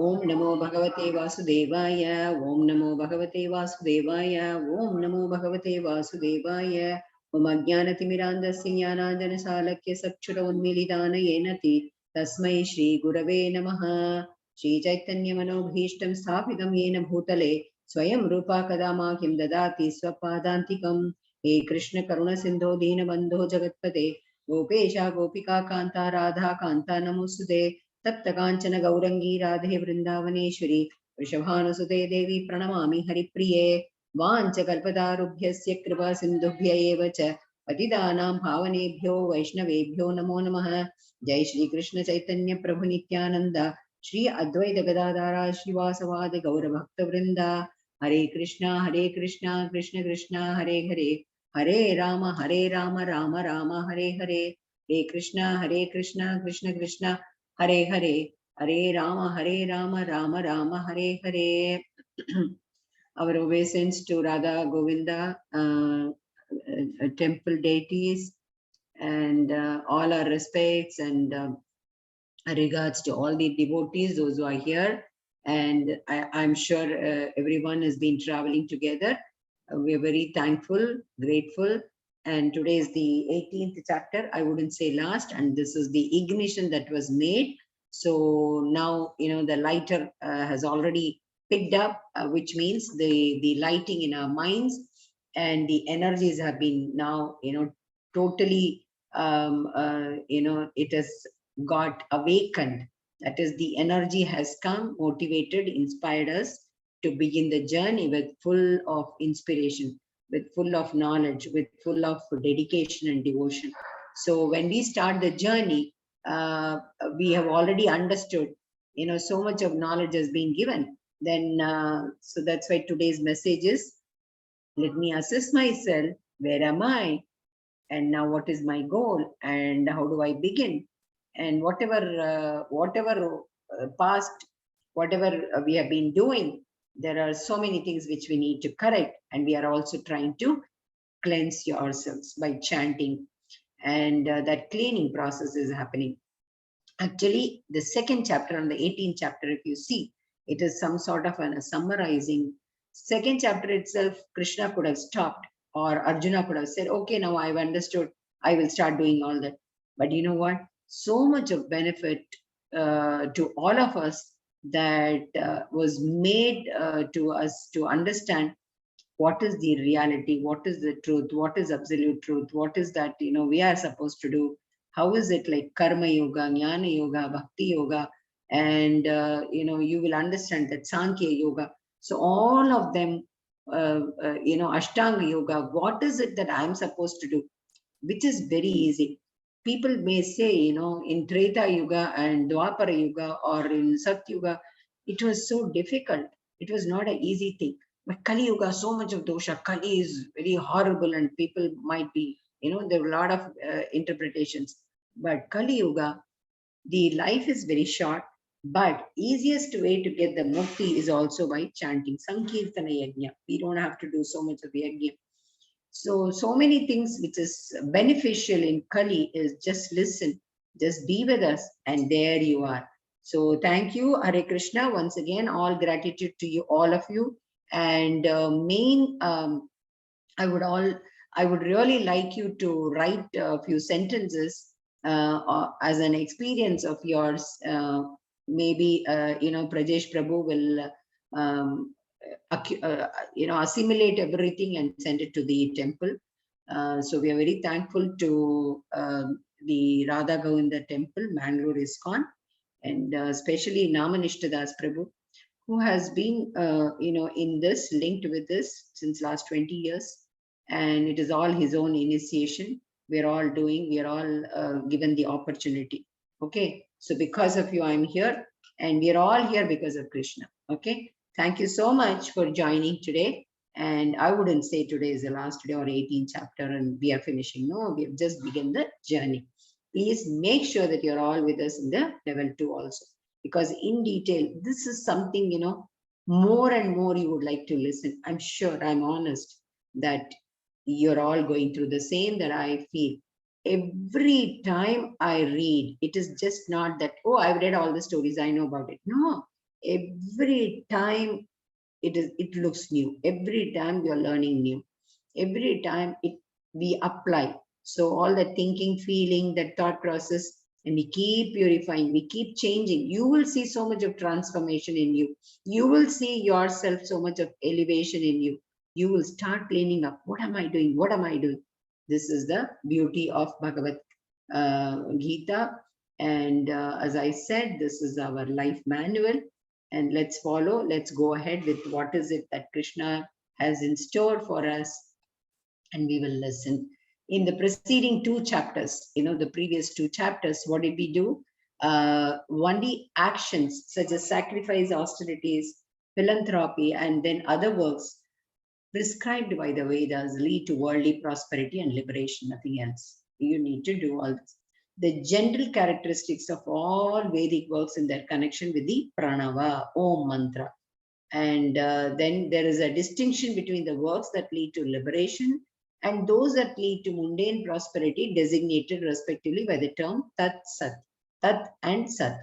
Om Namo Bhagavate Vasudevaya. Om Namo Bhagavate Vasudevaya. Om Namo Bhagavate Vasudevaya. Om Ajnanatimirandasya Jnananjana Salakya Sakshura Unmilidana Yenati Tasmai Shri Gurave Namaha. Shri Chaitanya Manobhishtam Sthapitam Yena Bhutale Swayam Rupa Kadamakyam Dadati Swapadantikam. He Krishna Karuna Sindho Dina Bandho Jagatpate Gopesha Gopika Kanta Radha Kanta Namusude Tapta Kanchana Gaurangi Radhe Vrindavaneshwari Vrishabhanusute Devi Pranamami Haripriye Vancha Kalpatarubhyasya Kripa Sindhubhya eva cha Patidanam Bhavanebhyo Vaishnavebhyo Namo Namaha. Jai Shri Krishna Chaitanya Prabhu Nityananda Shri Advaita Gadadara Shivasavada Gaura Bhakta Vrinda. Hare Krishna Krishna Krishna Hare Hare Hare Rama Rama Rama Hare Hare. Hare Krishna Krishna Krishna Hare Hare Hare Rama Rama Rama Hare Hare. Our obeisance to Radha Govinda temple deities, and all our respects and regards to all the devotees, those who are here. And I'm sure everyone has been traveling together. We are very thankful, grateful. And today is the 18th chapter. I wouldn't say last. And this is the ignition that was made. So now, the lighter has already picked up, which means the lighting in our minds and the energies have been now, totally, it has got awakened. That is, the energy has come, motivated, inspired us to begin the journey with full of inspiration, with full of knowledge, with full of dedication and devotion. So when we start the journey, we have already understood, so much of knowledge has been given. Then, so that's why today's message is, let me assess myself, where am I? And now what is my goal? And how do I begin? And whatever past, whatever we have been doing, there are so many things which we need to correct. And we are also trying to cleanse yourselves by chanting. And that cleaning process is happening. Actually, the second chapter and the 18th chapter, if you see, it is some sort of a summarizing. Second chapter itself, Krishna could have stopped, or Arjuna could have said, okay, now I've understood, I will start doing all that. But you know what? So much of benefit to all of us that was made to us to understand what is the reality, what is the truth, what is absolute truth, what is that, we are supposed to do. How is it like karma yoga, jnana yoga, bhakti yoga, and, you will understand that Sankhya yoga. So all of them, Ashtanga yoga, what is it that I'm supposed to do, which is very easy. People may say, in Treta Yuga and Dwapara Yuga or in Sat Yuga, it was so difficult. It was not an easy thing. But Kali Yuga, so much of dosha. Kali is very horrible and people might be, there are a lot of interpretations. But Kali Yuga, the life is very short, but easiest way to get the mukti is also by chanting Sankirtana Yajna. We don't have to do so much of Yajna. So many things which is beneficial in Kali is just listen, just be with us, and there you are. So thank you, Hare Krishna. Once again, all gratitude to you, all of you. And I would really like you to write a few sentences as an experience of yours. Maybe Prajesh Prabhu will assimilate everything and send it to the temple. So we are very thankful to the Radha Govinda temple, Mangalore ISKCON, and especially Namanishtadas Prabhu, who has been, in this, linked with this since last 20 years. And it is all his own initiation. We are all given the opportunity. Okay. So because of you, I'm here, and we are all here because of Krishna. Okay. Thank you so much for joining today. And I wouldn't say today is the last day or 18th chapter and we are finishing. No, we have just begun the journey. Please make sure that you're all with us in the level 2 also. Because in detail, this is something, more and more you would like to listen. I'm sure, I'm honest, that you're all going through the same that I feel. Every time I read, it is just not that, oh, I've read all the stories, I know about it. No, every time it looks new. Every time we are learning new. Every time we apply. So all the thinking, feeling, that thought process, and we keep purifying, we keep changing. You will see so much of transformation in you. You will see yourself so much of elevation in you. You will start cleaning up. What am I doing? What am I doing? This is the beauty of Bhagavad Gita. And as I said, this is our life manual. And let's follow. Let's go ahead with what is it that Krishna has in store for us, and we will listen. In the preceding two chapters, the previous two chapters, what did we do? Only actions such as sacrifice, austerities, philanthropy, and then other works prescribed by the Vedas lead to worldly prosperity and liberation, nothing else. You need to do all this. The general characteristics of all Vedic works in their connection with the pranava, Om mantra. And then there is a distinction between the works that lead to liberation and those that lead to mundane prosperity, designated respectively by the term Tat Sat, Tat and Sat.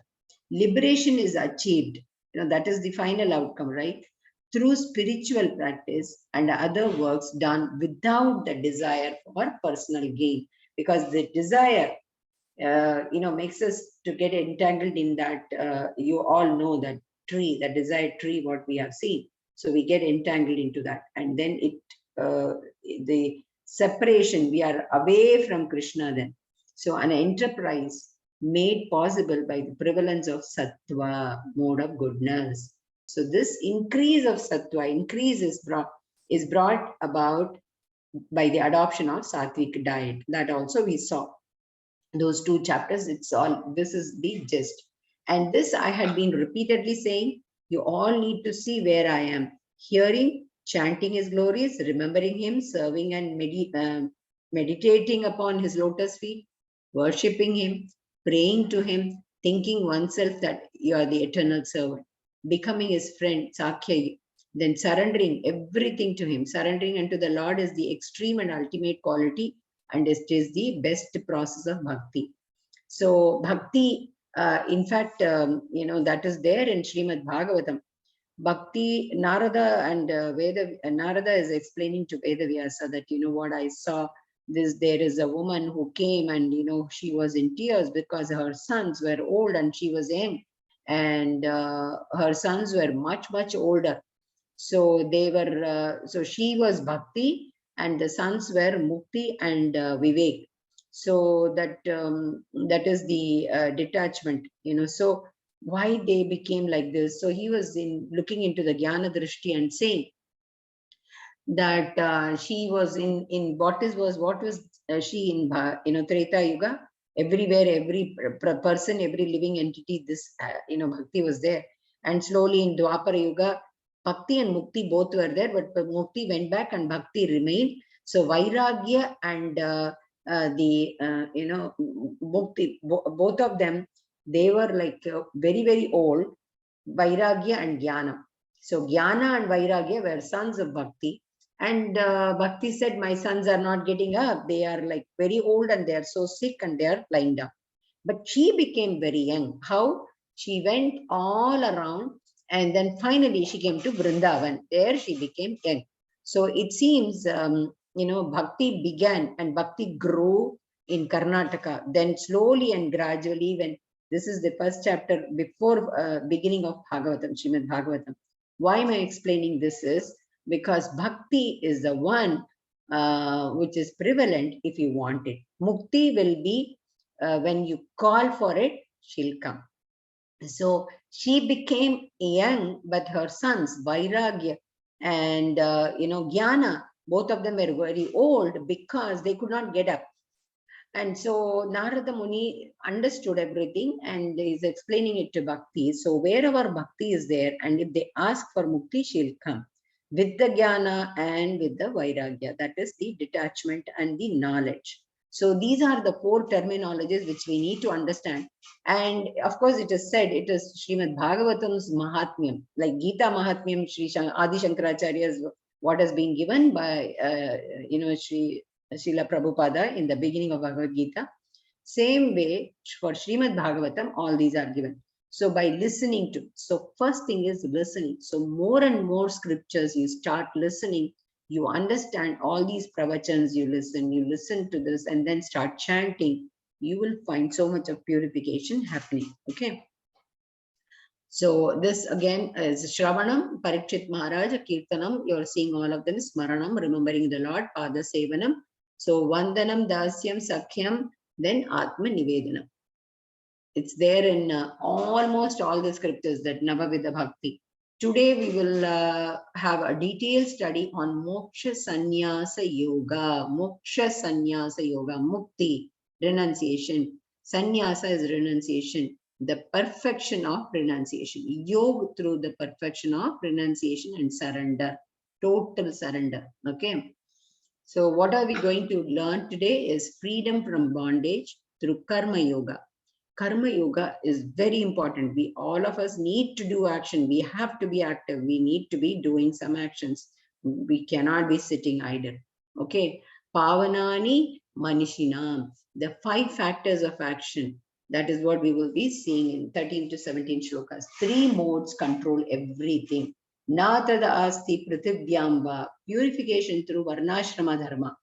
Liberation is achieved, that is the final outcome, right? Through spiritual practice and other works done without the desire for personal gain, because the desire makes us to get entangled in that. You all know that tree, the desired tree, what we have seen. So we get entangled into that, and then the separation, we are away from Krishna then. So an enterprise made possible by the prevalence of sattva, mode of goodness. So this increase of sattva, is brought about by the adoption of sattvic diet. That also we saw. Those two chapters, this is the gist. And this I had been repeatedly saying, you all need to see where I am. Hearing, chanting his glories, remembering him, serving and meditating upon his lotus feet, worshipping him, praying to him, thinking oneself that you are the eternal servant, becoming his friend, Sakya, then surrendering everything to him. Surrendering unto the Lord is the extreme and ultimate quality, and it is the best process of bhakti. So bhakti, in fact, that is there in Srimad Bhagavatam. Bhakti, Narada and Narada is explaining to Vedavyasa that, what I saw, there is a woman who came and, she was in tears because her sons were old and she was young. And her sons were much, much older. So so she was Bhakti, and the sons were Mukti and Vivek. So that is the detachment, so why they became like this. So he was looking into the Jnana Drishti and saying that she was in what was she in Treta Yuga. Everywhere, every person, every living entity, this Bhakti was there. And slowly in Dwapara Yuga, Bhakti and Mukti both were there, but Mukti went back and Bhakti remained. So Vairagya and Mukti, both of them, they were like very, very old, Vairagya and Jnana. So Jnana and Vairagya were sons of Bhakti. And Bhakti said, my sons are not getting up. They are like very old and they are so sick and they are lying down. But she became very young. How? She went all around and then finally she came to Vrindavan. There she became young. So it seems, Bhakti began and Bhakti grew in Karnataka. Then slowly and gradually, when this is the first chapter before beginning of Bhagavatam, Srimad Bhagavatam. Why am I explaining this is because Bhakti is the one which is prevalent if you want it. Mukti will be when you call for it, she'll come. So she became young, but her sons, Vairagya and Jnana, both of them were very old because they could not get up. And so Narada Muni understood everything and is explaining it to Bhakti. So wherever Bhakti is there, and if they ask for Mukti, she'll come with the Jnana and with the Vairagya. That is the detachment and the knowledge. So these are the four terminologies which we need to understand. And of course, it is said, it is Srimad Bhagavatam's Mahatmyam, like Gita Mahatmyam, Adi Shankaracharya's, what has been given by, Srila Prabhupada in the beginning of Bhagavad Gita. Same way for Srimad Bhagavatam, all these are given. So by listening to, so first thing is listening. So more and more scriptures you start listening, you understand all these pravachans, you listen to this and then start chanting, you will find so much of purification happening. Okay. So this again is Shravanam, Parikshit Maharaj, Kirtanam, you're seeing all of them, Smaranam, remembering the Lord, Pada Sevanam. So Vandanam, Dasyam, Sakhyam, then Atma Nivedanam. It's there in almost all the scriptures, that Navavidha Bhakti. Today we will have a detailed study on Moksha Sannyasa Yoga. Moksha Sannyasa Yoga, Mukti, renunciation. Sannyasa is renunciation, the perfection of renunciation. Yoga through the perfection of renunciation and surrender, total surrender. Okay. So what are we going to learn today is freedom from bondage through Karma Yoga. Karma Yoga is very important. We, all of us, need to do action. We have to be active. We need to be doing some actions. We cannot be sitting idle. Okay. Pavanani Manishinam. The 5 factors of action. That is what we will be seeing in 13 to 17 shlokas. 3 modes control everything. Natada asti prithivyamba. Purification through varnashrama dharma.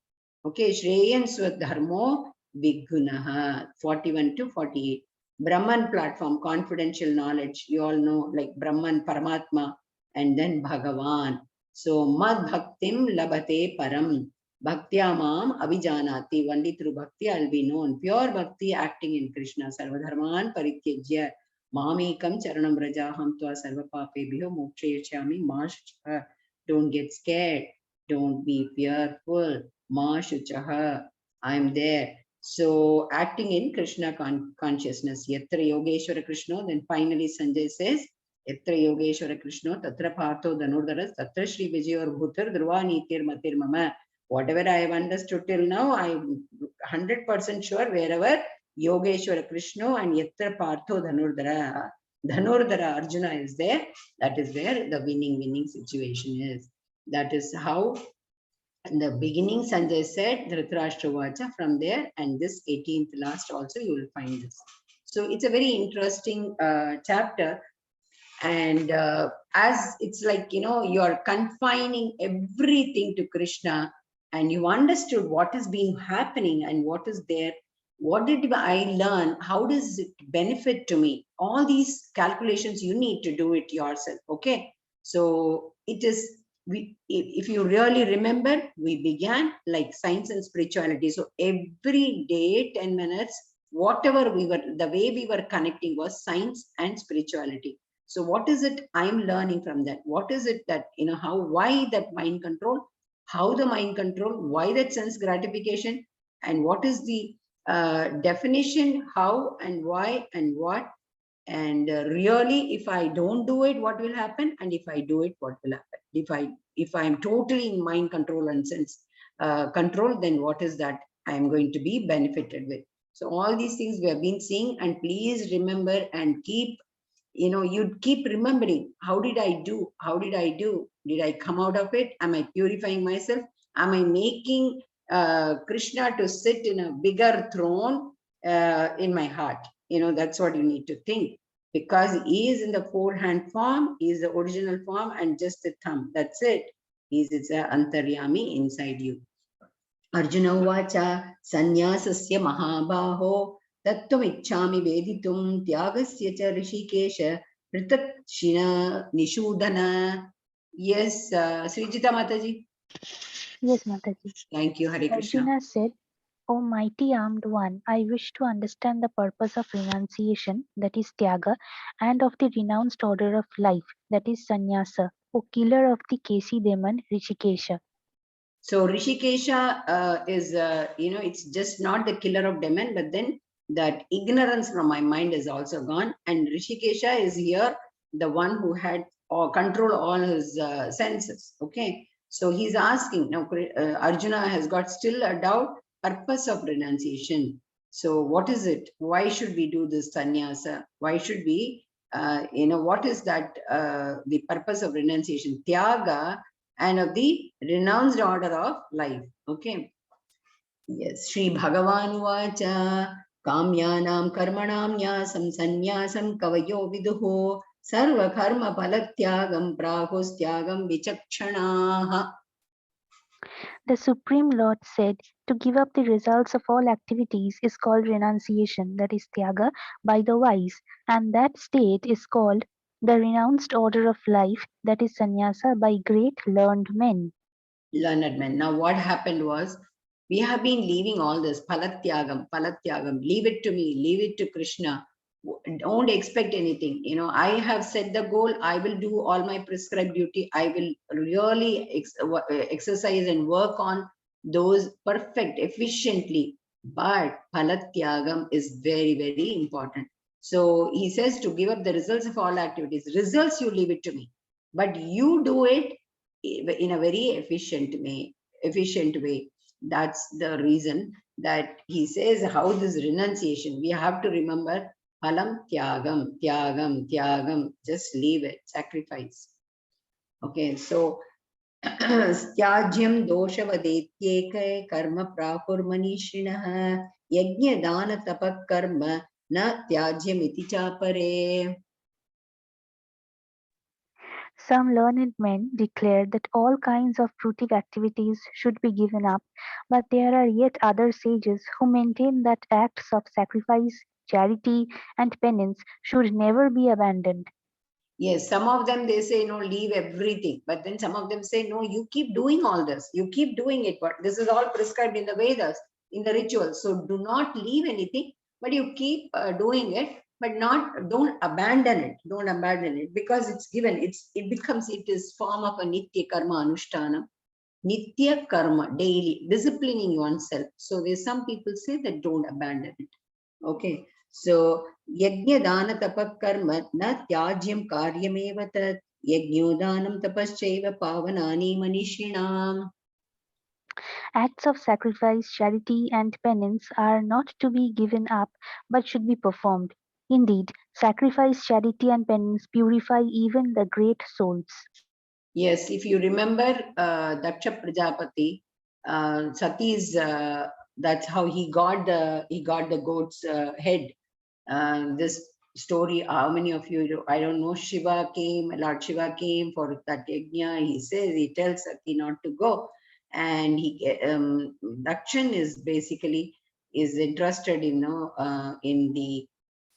Okay. Shreyan swadharmo Vigunaha, 41 to 48. Brahman platform, confidential knowledge. You all know, like Brahman, Paramatma, and then Bhagavan. So, Mad Bhaktim Labate Param. Bhaktya Mam Avijanati. Only through Bhakti I'll be known. Pure Bhakti acting in Krishna. Sarvadharman Parityajya. Mamekam Charanam Rajaham Tva Sarva Papebhyo Mokshayachami. Mashuchaha. Don't get scared. Don't be fearful. Mashuchaha. I'm there. So acting in Krishna consciousness. Yatra Yogeshwara Krishna. Then finally Sanjay says, Yatra Yogeshwara Krishna, Tatra Partho Dhanurdaras, Tatra Shri Vijay or Bhutar Dhruva Nitir Matir Mama. Whatever I have understood till now, I'm 100% sure wherever Yogeshwara Krishna and Yatra Partho Dhanurdara Arjuna is there, that is where the winning situation is. That is how in the beginning, Sanjay said, Dhritarashtra Vacha, from there, and this 18th last also, you will find this. So it's a very interesting chapter. And as it's like, you're confining everything to Krishna, and you understood what has been happening and what is there. What did I learn? How does it benefit to me? All these calculations, you need to do it yourself. Okay. So it is, if you really remember, we began like science and spirituality. So every day, 10 minutes, whatever the way we were connecting was science and spirituality. So what is it I'm learning from that? What is it that, why that mind control, how the mind control, why that sense gratification, and what is the definition, how and why and what, and really, if I don't do it, what will happen? And if I do it, what will happen? If I am totally in mind control and sense control, then what is that I am going to be benefited with? So all these things we have been seeing, and please remember and keep, you'd keep remembering, how did I do? How did I do? Did I come out of it? Am I purifying myself? Am I making Krishna to sit in a bigger throne in my heart? That's what you need to think, because he is in the 4-hand form, he is the original form, and just the thumb. That's it. It's a antaryami inside you. Arjuna Uvacha Sanyasasya Mahabaho Tattvam-ichchami Veditum Tyagasya cha Rishikesha Pritakshina Nishudana. Yes, Srijita Mataji. Yes, Mataji. Thank you, Hare Krishna. Arjuna said, O mighty armed one, I wish to understand the purpose of renunciation, that is Tyaga, and of the renounced order of life, that is Sannyasa, O killer of the Kesi demon Rishikesha. So Rishikesha is, it's just not the killer of demon, but then that ignorance from my mind is also gone. And Rishikesha is here, the one who had control all his senses. Okay. So he's asking, now Arjuna has got still a doubt, purpose of renunciation. So what is it? Why should we do this sannyasa? Why should we, what is that, the purpose of renunciation? Tyaga, and of the renounced order of life. Okay. Yes. Sri Bhagavan Vacha Kamyanam karmanam nyasam sanyasam kavayo viduho sarva karma palatyagam prahustyagam vichakshanaha. The Supreme Lord said to give up the results of all activities is called renunciation, that is tyaga, by the wise, and that state is called the renounced order of life, that is sannyasa, by great learned men. Learned men. Now, what happened was we have been leaving all this palatyagam, leave it to me, leave it to Krishna. Don't expect anything. I have set the goal. I will do all my prescribed duty. I will really exercise and work on those perfect, efficiently. But palatyagam is very, very important. So he says to give up the results of all activities. Results, you leave it to me. But you do it in a very efficient way. That's the reason that he says how this renunciation, we have to remember phalam tyagam, just leave it, sacrifice. Okay, so त्याज्यं दोषवदेत्येक कर्म प्राहुर्मनीषिणः यज्ञदानतपः कर्म न त्याज्यमिति चापरे. Some learned men declared that all kinds of fruitive activities should be given up, but there are yet other sages who maintain that acts of sacrifice, charity, and penance should never be abandoned. Yes, some of them, they say, no, leave everything. But then some of them say, no, you keep doing all this. You keep doing it. But this is all prescribed in the Vedas, in the rituals. So do not leave anything, but you keep doing it, but don't abandon it. Don't abandon it because it's given. It is form of a nitya karma anushtana. Nitya karma, daily, disciplining oneself. So there's some people say that don't abandon it. Okay. So yajna dana tapak karma na tyajyam karyameva tat yajno danam tapaschaiva pavanani manishinam. Acts of sacrifice, charity, and penance are not to be given up but should be performed. Indeed, sacrifice, charity, and penance purify even the great souls. Yes, if you remember Daksha Prajapati, Sati's, that's how he got the goat's head. This story, how many of you, I don't know, Lord Shiva came for that yajna. He tells Sati not to go. And Dakshan is basically is interested in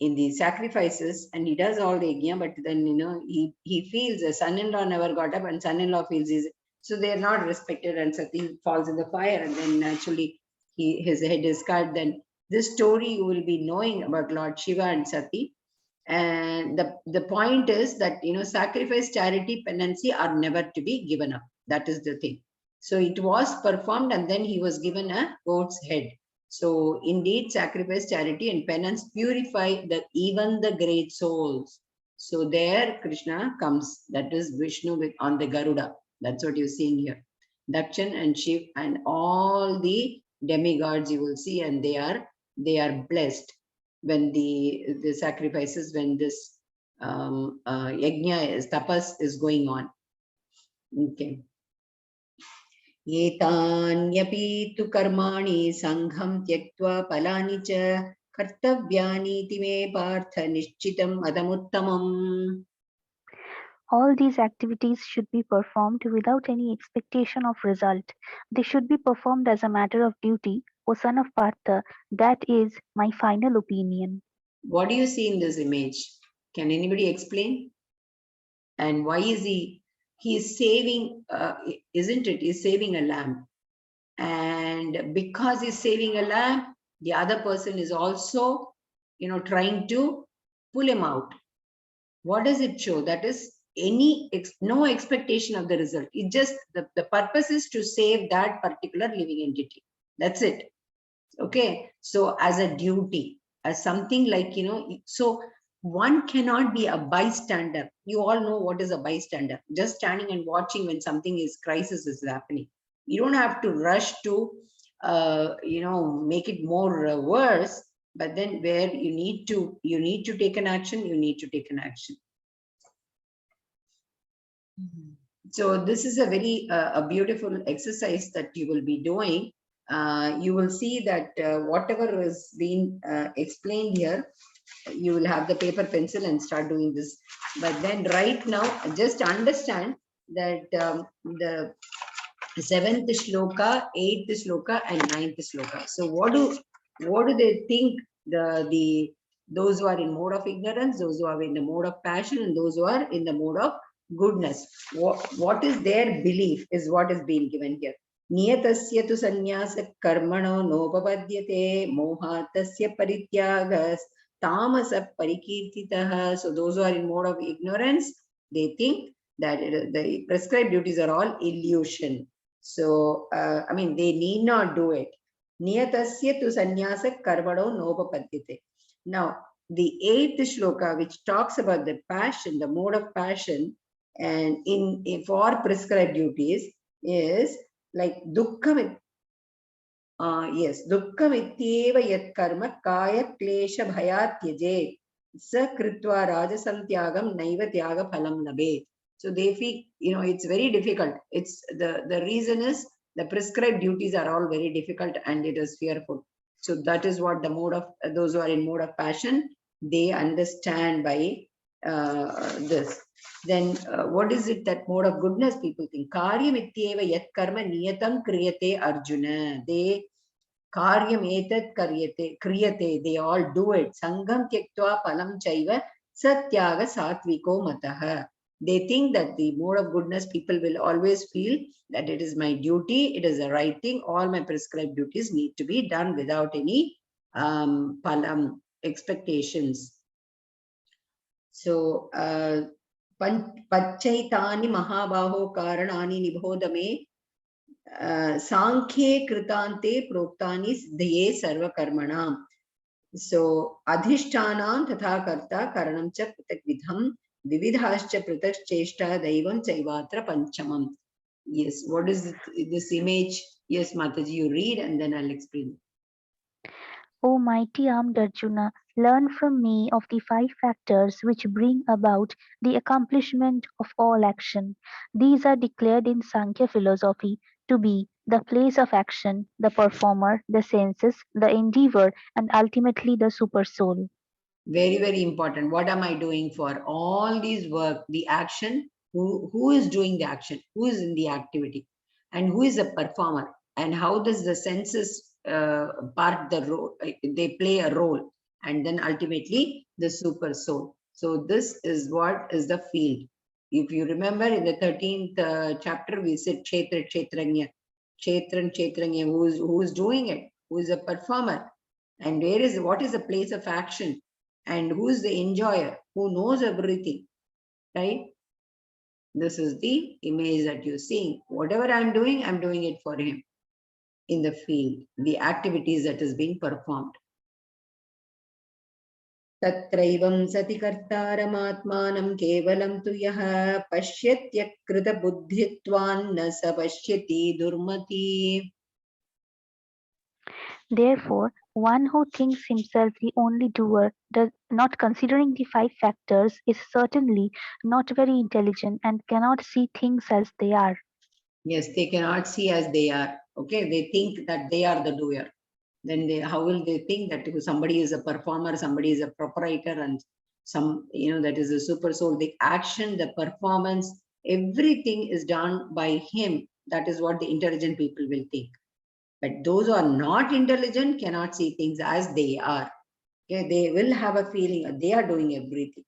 the sacrifices, and he does all the yajna, but then he feels the son-in-law never got up, and son-in-law feels so they are not respected, and Sati falls in the fire, and then naturally his head is cut. Then this story you will be knowing about Lord Shiva and Sati. And the point is that sacrifice, charity, penancy are never to be given up. That is the thing. So it was performed, and then he was given a goat's head. So indeed, sacrifice, charity, and penance purify even the great souls. So there Krishna comes. That is Vishnu on the Garuda. That's what you're seeing here. Dakshan and Shiv and all the demigods you will see, and they are blessed when the sacrifices, when this yajna is tapas is going on. Okay. एतान्यपि तु कर्माणि संघं त्यक्त्वा फलानि च कर्तव्यानीति मे पार्थ निश्चितं मदमुत्तमम्. All these activities should be performed without any expectation of result. They should be performed as a matter of duty, O son of Partha. That is my final opinion. What do you see in this image? Can anybody explain? And why is he is saving, isn't it? He's saving a lamb. And because he's saving a lamb, the other person is also, trying to pull him out. What does it show? That is no expectation of the result. It just, the purpose is to save that particular living entity. That's it. Okay. So as a duty, as something like, so one cannot be a bystander. You all know what is a bystander. Just standing and watching when crisis is happening. You don't have to rush to, make it more worse. But then where you need to take an action, you need to take an action. So this is a very a beautiful exercise that you will be doing. you will see that whatever is being explained here, you will have the paper pencil and start doing this. But then right now, just understand that the seventh shloka, eighth shloka, and ninth shloka. So what do they think, the those who are in mode of ignorance, those who are in the mode of passion, and those who are in the mode of goodness? What is their belief is what is being given here. Niyatasya tu sannyasa karmano nopapadyate mohatasya parityagas tamasa parikirtitah. So those who are in mode of ignorance, they think that the prescribed duties are all illusion. So, I mean, they need not do it. Niyatasya tu sannyasa karmano nopapadyate. Now, the eighth shloka, which talks about the passion, the mode of passion, and for prescribed duties, is like dukkha. Yes, dukkha mityeva yat karma kaya klesha bhayat tyaje sa kritva rajasam tyagam naiva tyaga phalam labhe. So they feel, it's very difficult. It's the reason is the prescribed duties are all very difficult and it is fearful. So that is what the mode of those who are in mode of passion, they understand by this. Then what is it that mode of goodness people think? Karyam ityeva yat karma niyatam kriyate Arjuna. They karyam etat kriyate. They all do it. Sangam tyaktva palam chaiva satyaga satviko matah. They think that the mode of goodness people will always feel that it is my duty, it is the right thing, all my prescribed duties need to be done without any palam expectations. So, Pachaitani Mahabaho Karanani Nibhodame Sankhye Kritante Proktani Siddhaye Sarva Karmanam. So, Adhishtanam Tatha Karta Karanam Cha Pratak Vidham Vividhascha Pratak Cheshta Daivam Chaivatra Panchamam. Yes, what is this image? Yes, Mataji, you read and then I'll explain. O mighty armed Arjuna, learn from me of the five factors which bring about the accomplishment of all action. These are declared in Sankhya philosophy to be the place of action, the performer, the senses, the endeavor, and ultimately the supersoul. Very, very important. What am I doing for all these work, the action? Who is doing the action? Who is in the activity? And who is a performer? And how does the senses part the role? They play a role. And then ultimately the super soul. So this is what is the field. If you remember in the 13th chapter, we said Kshetra, Kshetranya. Kshetran, Kshetranya, who is doing it? Who is a performer? And what is the place of action? And who is the enjoyer, who knows everything, right? This is the image that you're seeing. Whatever I'm doing it for him in the field, the activities that is being performed. Tatraivam sati kartaramatmanam kevalam tu yaha pashyatya krita buddhitvan na sa pashyati durmati. Therefore, one who thinks himself the only doer, not considering the five factors, is certainly not very intelligent and cannot see things as they are. Yes, they cannot see as they are. Okay, they think that they are the doer. Then how will they think that somebody is a performer, somebody is a proprietor, and that is a super soul? The action, the performance, everything is done by him. That is what the intelligent people will think. But those who are not intelligent cannot see things as they are. Okay, they will have a feeling that they are doing everything.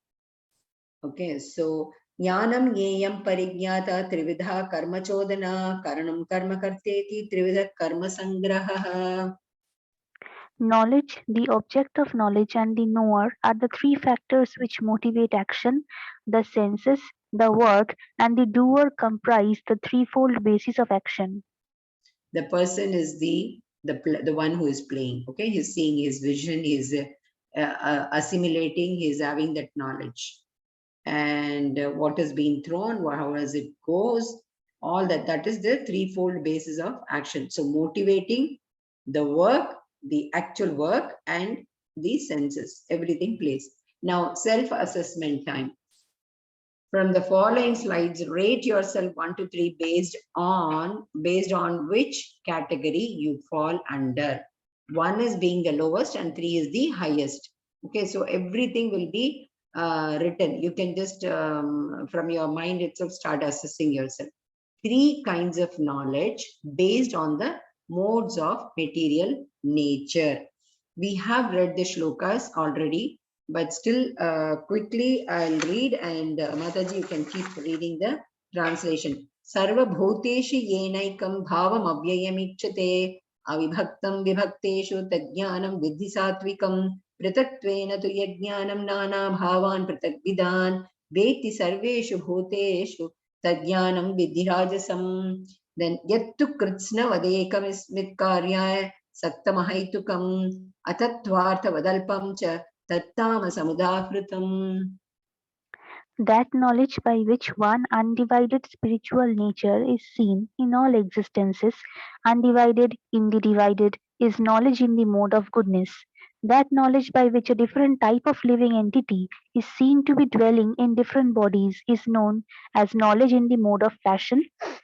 Okay, so Jnanam Nyeyam Parigyata Trividha Karma Chodana Karanam Karma Karteti Trividha Karma Sangraha. Knowledge, the object of knowledge, and the knower are the three factors which motivate action. The senses, the work, and the doer comprise the threefold basis of action. The person is the one who is playing. Okay, he's seeing, his vision, he's assimilating, he's having that knowledge. And what is being thrown, how does it goes, all that is the threefold basis of action. So motivating, the work, the actual work, and the senses, everything plays. Now self-assessment time. From the following slides, rate yourself 1 to 3 based on which category you fall under. 1 is being the lowest and 3 is the highest. Okay, so everything will be written. You can just from your mind itself start assessing yourself. 3 kinds of knowledge based on the modes of material nature. We have read the shlokas already, but still quickly I'll read, and Mataji, you can keep reading the translation. Sarva bhuteshu yenaikam bhavam avyayamichyate avibhaktam vibhakteshu tajnanam vidhi satvikam pritatvena tu yajnanam nana bhavan pritakvidan veti sarveshu bhuteshu tajnanam vidhi rajasam. Then yattu kritsna vadekam ismit karyaya saktamahaitukam atatvartha vadalpam cha tattama samudahritam. That knowledge by which one undivided spiritual nature is seen in all existences, undivided in the divided, is knowledge in the mode of goodness. That knowledge by which a different type of living entity is seen to be dwelling in different bodies is known as knowledge in the mode of passion,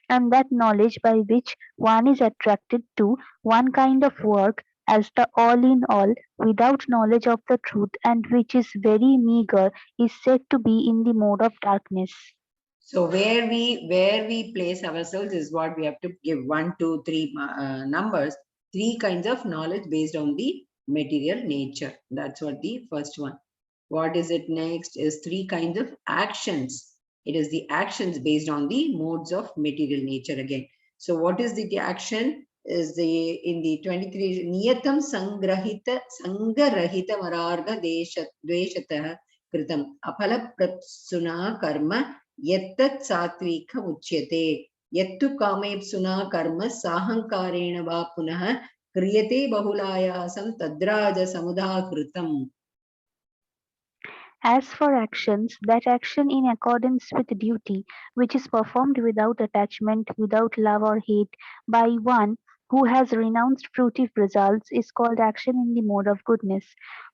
and that knowledge by which one is attracted to one kind of work as the all in all without knowledge of the truth and which is very meager is said to be in the mode of darkness. So where we place ourselves is what we have to give 1, 2, 3 numbers. 3 kinds of knowledge based on the material nature. That's what the first one. What is it next is 3 kinds of actions. It is the actions based on the modes of material nature again. So what is the action? Is the in the 23 niyatam sangarahita mararga dveshatah kritam aphala pratsuna karma yattat satvika uchyate yattu kamepsuna karma sahankarena va punah kriyate bahulayasam tadraja samudakritam. As for actions, that action in accordance with duty, which is performed without attachment, without love or hate, by one who has renounced fruitive results, is called action in the mode of goodness.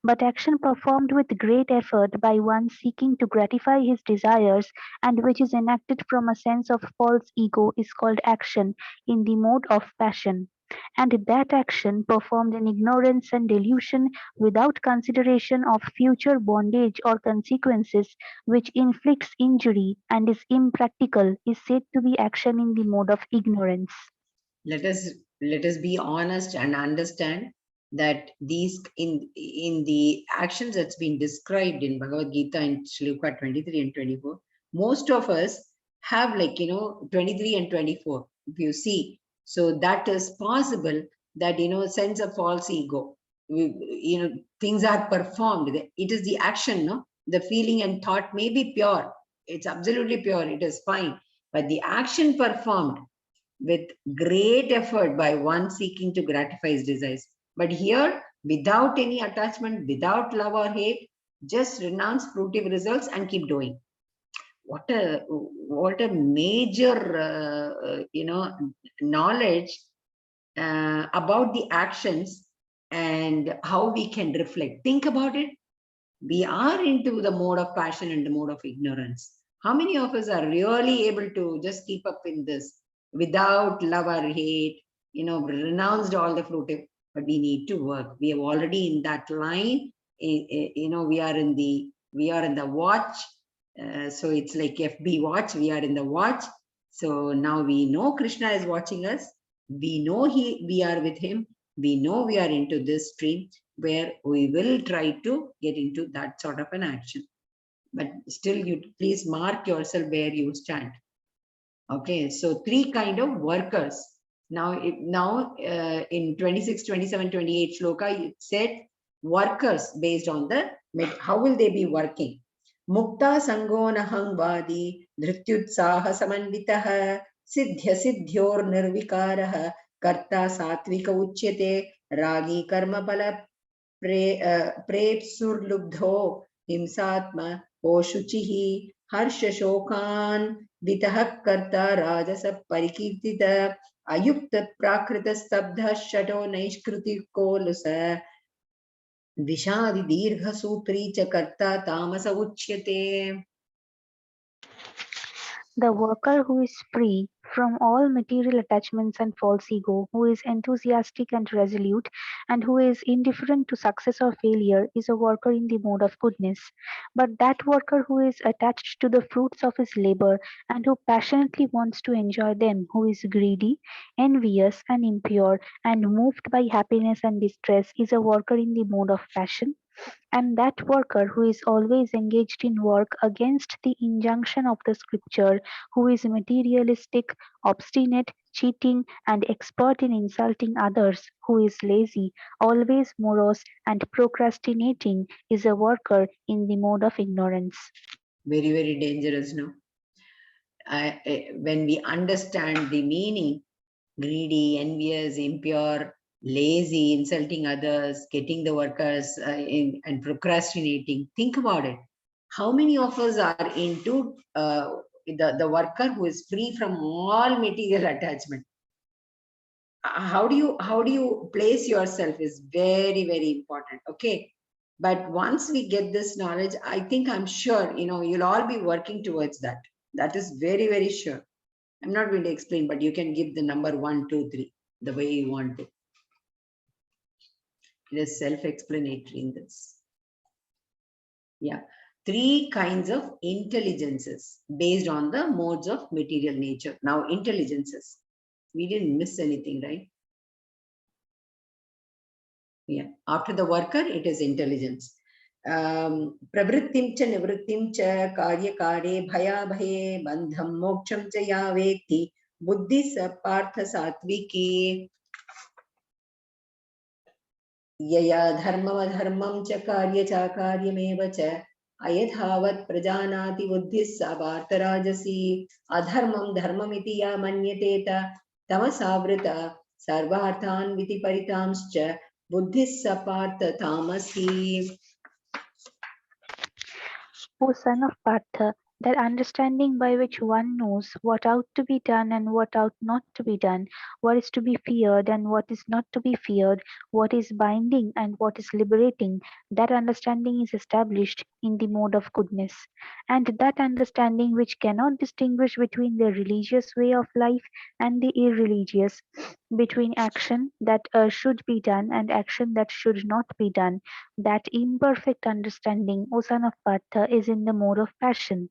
But action performed with great effort by one seeking to gratify his desires, and which is enacted from a sense of false ego, is called action in the mode of passion. And that action performed in ignorance and delusion without consideration of future bondage or consequences, which inflicts injury and is impractical, is said to be action in the mode of ignorance. Let us be honest and understand that these in the actions that's been described in Bhagavad Gita in Shloka 23 and 24, most of us have 23 and 24. If you see, so that is possible that sense of false ego. Things are performed. It is the action, no? The feeling and thought may be pure. It's absolutely pure. It is fine, but the action performed with great effort by one seeking to gratify his desires. But here, without any attachment, without love or hate, just renounce fruitive results and keep doing. What a major knowledge about the actions and how we can reflect. Think about it. We are into the mode of passion and the mode of ignorance. How many of us are really able to just keep up in this without love or hate, renounced all the fruitive? But we need to work. We are already in that line. We are in the watch. So it's like FB watch. We are in the watch. So now we know Krishna is watching us. We know we are with him. We know we are into this stream where we will try to get into that sort of an action. But still, you please mark yourself where you stand. Okay, so 3 kind of workers. Now in 26, 27, 28 shloka, it said workers based on the, how will they be working? Mukta sangonaham vadi dhrityutsaha samanvitah siddhya siddhyor nirvikarah karta satvika uchyate ragi karma pala प्रेप्सुर्लुब्धो हिंसात्मा ओशुचिः हर्षशोकान् वितः कर्ता राजस परिकीर्तित अयुक्त प्राकृतस्तब्धः शटो नैष्कृतिकोलुस विषादि दीर्घसूत्री च कर्ता तामस उच्यते. The worker who is free from all material attachments and false ego, who is enthusiastic and resolute, and who is indifferent to success or failure, is a worker in the mode of goodness. But that worker who is attached to the fruits of his labor and who passionately wants to enjoy them, who is greedy, envious, and impure, and moved by happiness and distress, is a worker in the mode of passion. And that worker who is always engaged in work against the injunction of the scripture, who is materialistic, obstinate, cheating, and expert in insulting others, who is lazy, always morose, and procrastinating, is a worker in the mode of ignorance. Very, very dangerous, no? When we understand the meaning, greedy, envious, impure, lazy, insulting others, getting the workers and procrastinating. Think about it. How many of us are into the worker who is free from all material attachment? How do you place yourself is very, very important. Okay. But once we get this knowledge, I think I'm sure, you'll all be working towards that. That is very, very sure. I'm not going to explain, but you can give the number 1, 2, 3 the way you want to. It is self-explanatory in this. Yeah. 3 kinds of intelligences based on the modes of material nature. Now, intelligences. We didn't miss anything, right? Yeah. After the worker, it is intelligence. Pravrittim cha nivrittim cha karya kare bhaya bhaye bandham moksham cha ya vekti buddhi sa partha satviki यया धर्ममधर्मं च कार्यचाकार्यमेव च अयथावत् प्रजानाति बुद्धिः सा वार्तराजसी अधर्मं धर्ममिति या मन्यतेत तमसावृता सर्वार्थान् विधिपरितांश्च बुद्धिः सा पार्थ तामसी. O son of Partha, that understanding by which one knows what ought to be done and what ought not to be done, what is to be feared and what is not to be feared, what is binding and what is liberating, that understanding is established in the mode of goodness. And that understanding which cannot distinguish between the religious way of life and the irreligious, between action that should be done and action that should not be done, that imperfect understanding, O son of Partha, is in the mode of passion.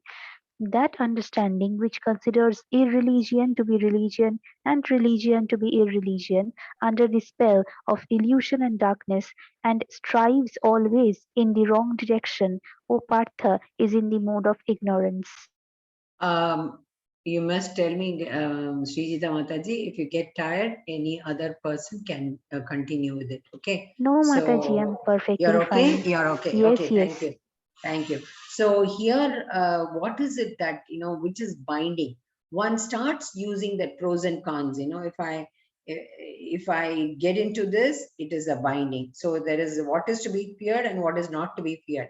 That understanding which considers irreligion to be religion and religion to be irreligion under the spell of illusion and darkness and strives always in the wrong direction, O Partha, is in the mode of ignorance. You must tell me, Srijita Mataji, if you get tired, any other person can continue with it. Okay. No, Mataji, I'm So you're perfectly okay? fine. You're okay. Yes, Okay. yes. Thank you. Thank you. So here, what is it that, which is binding? One starts using the pros and cons. If I get into this, it is a binding. So there is what is to be feared and what is not to be feared.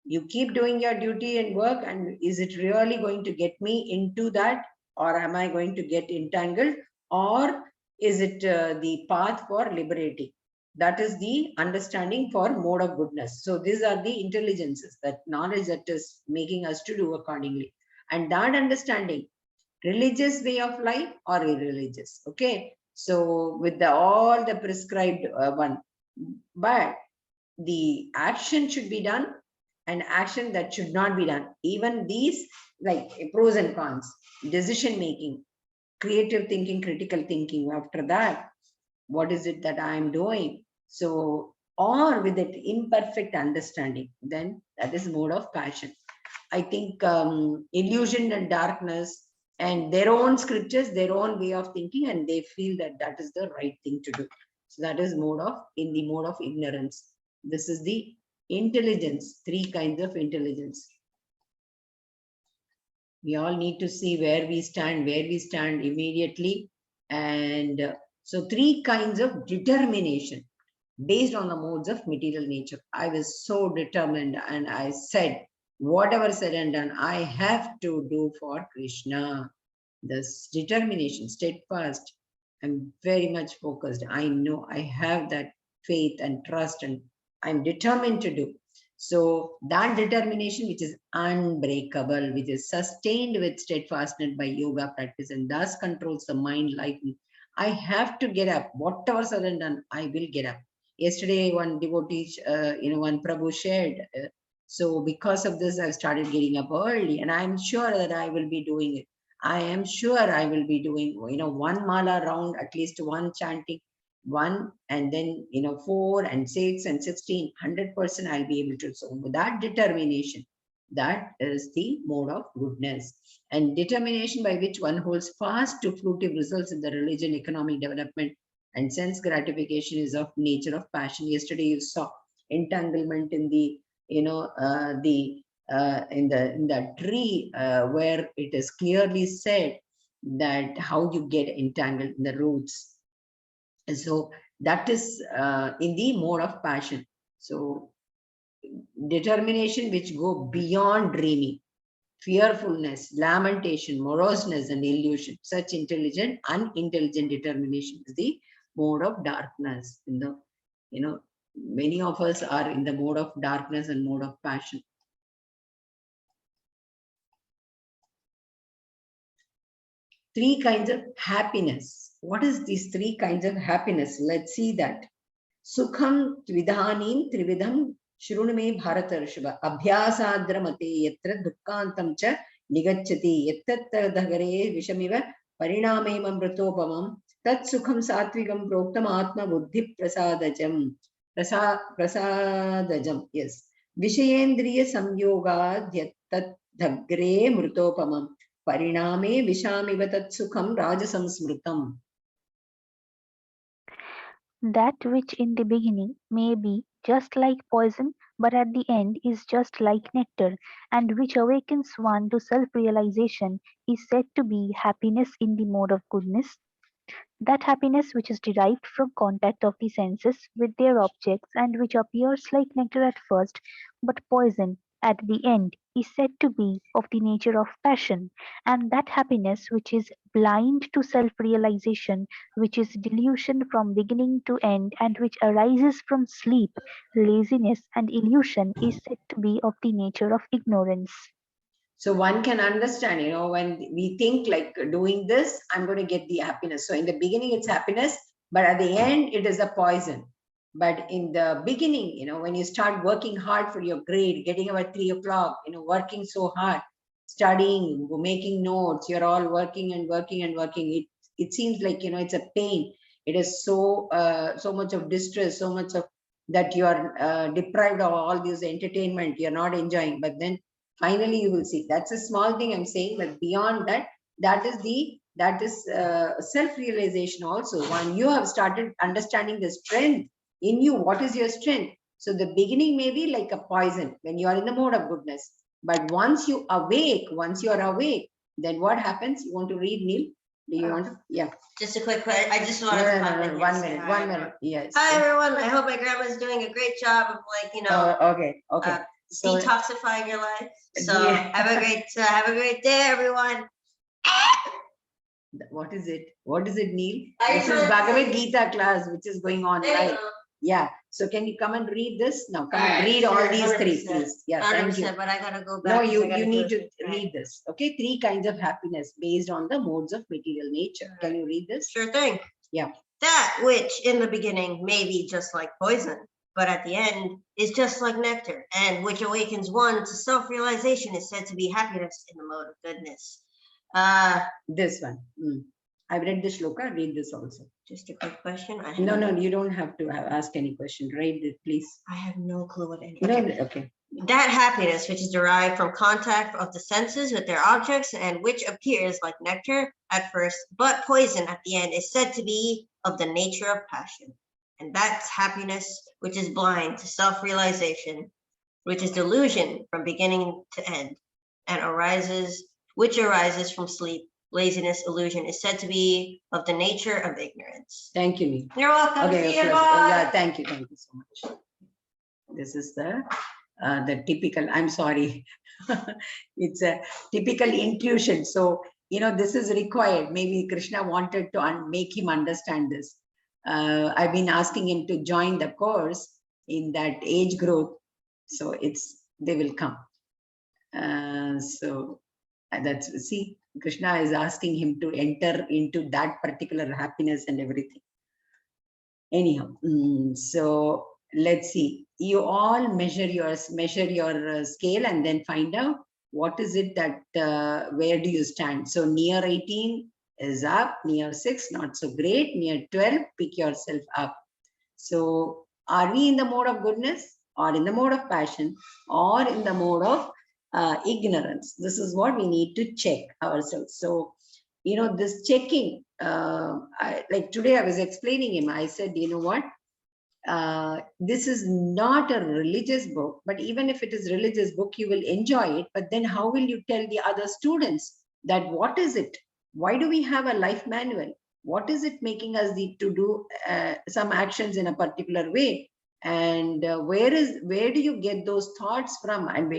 You keep doing your duty and work, and is it really going to get me into that, or am I going to get entangled, or is it the path for liberating? That is the understanding for mode of goodness. So these are the intelligences, that knowledge that is making us to do accordingly. And that understanding, religious way of life or irreligious. Okay. So with all the prescribed one, but the action should be done and action that should not be done. Even these, like pros and cons, decision making, creative thinking, critical thinking. After that, what is it that I am doing? So, or with that imperfect understanding, then that is mode of passion. I think illusion and darkness and their own scriptures, their own way of thinking, and they feel that that is the right thing to do. So that is in the mode of ignorance. This is the intelligence, 3 kinds of intelligence. We all need to see where we stand immediately. And so 3 kinds of determination based on the modes of material nature. I was so determined, and I said, whatever said and done, I have to do for Krishna. This determination, steadfast. I'm very much focused. I know I have that faith and trust, and I'm determined to do. So that determination, which is unbreakable, which is sustained with steadfastness by yoga practice, and thus controls the mind, life. I have to get up. Whatever said and done, I will get up. Yesterday, one devotee, one Prabhu shared. So because of this, I started getting up early, and I'm sure that I will be doing it. I am sure I will be doing, one mala round, at least one chanting, one, and then 4 and 6 and 16, 100% I'll be able to. So that determination, that is the mode of goodness, and determination by which one holds fast to fruitive results in the religion, economic development, and sense gratification is of nature of passion. Yesterday you saw entanglement in the in the tree, where it is clearly said that how you get entangled in the roots. And so that is in the mode of passion. So determination which go beyond dreaming, fearfulness, lamentation, moroseness, and illusion. Such unintelligent determination is the mode of darkness. Many of us are in the mode of darkness and mode of passion. Three kinds of happiness. What is these three kinds of happiness? Let's see that. Sukham tvidhanim trividham shrunme bharatarshava abhyasadramate yatra dukkantam cha nigacchati yattattadhagare vishamiva parinamemam mritopamam tat sukham satvigam proktam atma buddhi prasadajam prasadajam. Yes. Vishayendriya samyogad yattattadhagare mritopamam pariname vishamiva tat sukham rajasamsmritam. That which in the beginning may be just like poison, but at the end is just like nectar, and which awakens one to self realization, is said to be happiness in the mode of goodness. That happiness which is derived from contact of the senses with their objects, and which appears like nectar at first, but poison at the end, is said to be of the nature of passion. And that happiness which is blind to self realization, which is delusion from beginning to end, and which arises from sleep, laziness, and illusion, is said to be of the nature of ignorance. So one can understand, when we think like doing this, I'm going to get the happiness. So in the beginning, it's happiness, but at the end, it is a poison. But in the beginning, when you start working hard for your grade, getting up at 3 o'clock, working so hard, studying, making notes, you're all working and working and working. It seems like, it's a pain. It is so much of distress, so much of that you are deprived of all this entertainment. You're not enjoying, but then finally you will see. That's a small thing I'm saying, but beyond that, that is self-realization also. When you have started understanding the strength in you, what is your strength? So the beginning may be like a poison when you are in the mode of goodness, but once you are awake, then what happens? You want to read, Neil? Do you want to? Yeah. Just a quick question. I just wanted to pop in here and say hi, 1 minute. Yes. Hi, everyone. I hope my grandma's doing a great job of Okay. So, detoxifying your life. So Yeah. have a great day, everyone. what is it, Neil? I This is just- Bhagavad Gita class which is going on, There you right? go. Yeah. So can you come and read this? Now come All and right, read all sure, these three, 100%. please. Yeah, thank you. 100%, but I gotta go back. No, 'cause I you gotta need do to it. read this. Okay, 3 kinds of happiness based on the modes of material nature. Can you read this? Sure thing. Yeah. That which in the beginning may be just like poison, but at the end is just like nectar, and which awakens one to self-realization is said to be happiness in the mode of goodness. This one. I've read the shloka. Read this also. Just a quick question. No, you don't have to ask any question. Read it, please. I have no clue what any. No, Okay. okay. That happiness which is derived from contact of the senses with their objects, and which appears like nectar at first, but poison at the end, is said to be of the nature of passion. And that's happiness which is blind to self-realization, which is delusion from beginning to end, and which arises from sleep, laziness, illusion, is said to be of the nature of ignorance. Thank you, Neil. You're welcome. Okay, See you, okay. bye. Yeah, thank you so much. This is the typical, I'm sorry, it's a typical intuition. So, this is required. Maybe Krishna wanted to make him understand this. I've been asking him to join the course in that age group. So they will come. So that's, see, Krishna is asking him to enter into that particular happiness and everything. Anyhow, so let's see. You all measure your scale and then find out what is it that where do you stand. So near 18 is up, near 6 not so great, near 12 pick yourself up. So are we in the mode of goodness, or in the mode of passion, or in the mode of ignorance? This is what we need to check ourselves. So, you know, this checking, like today I was explaining him, I said, you know what, this is not a religious book, but even if it is religious book, you will enjoy it. But then how will you tell the other students that what is it? Why do we have a life manual? What is it making us need to do some actions in a particular way? And where do you get those thoughts from? And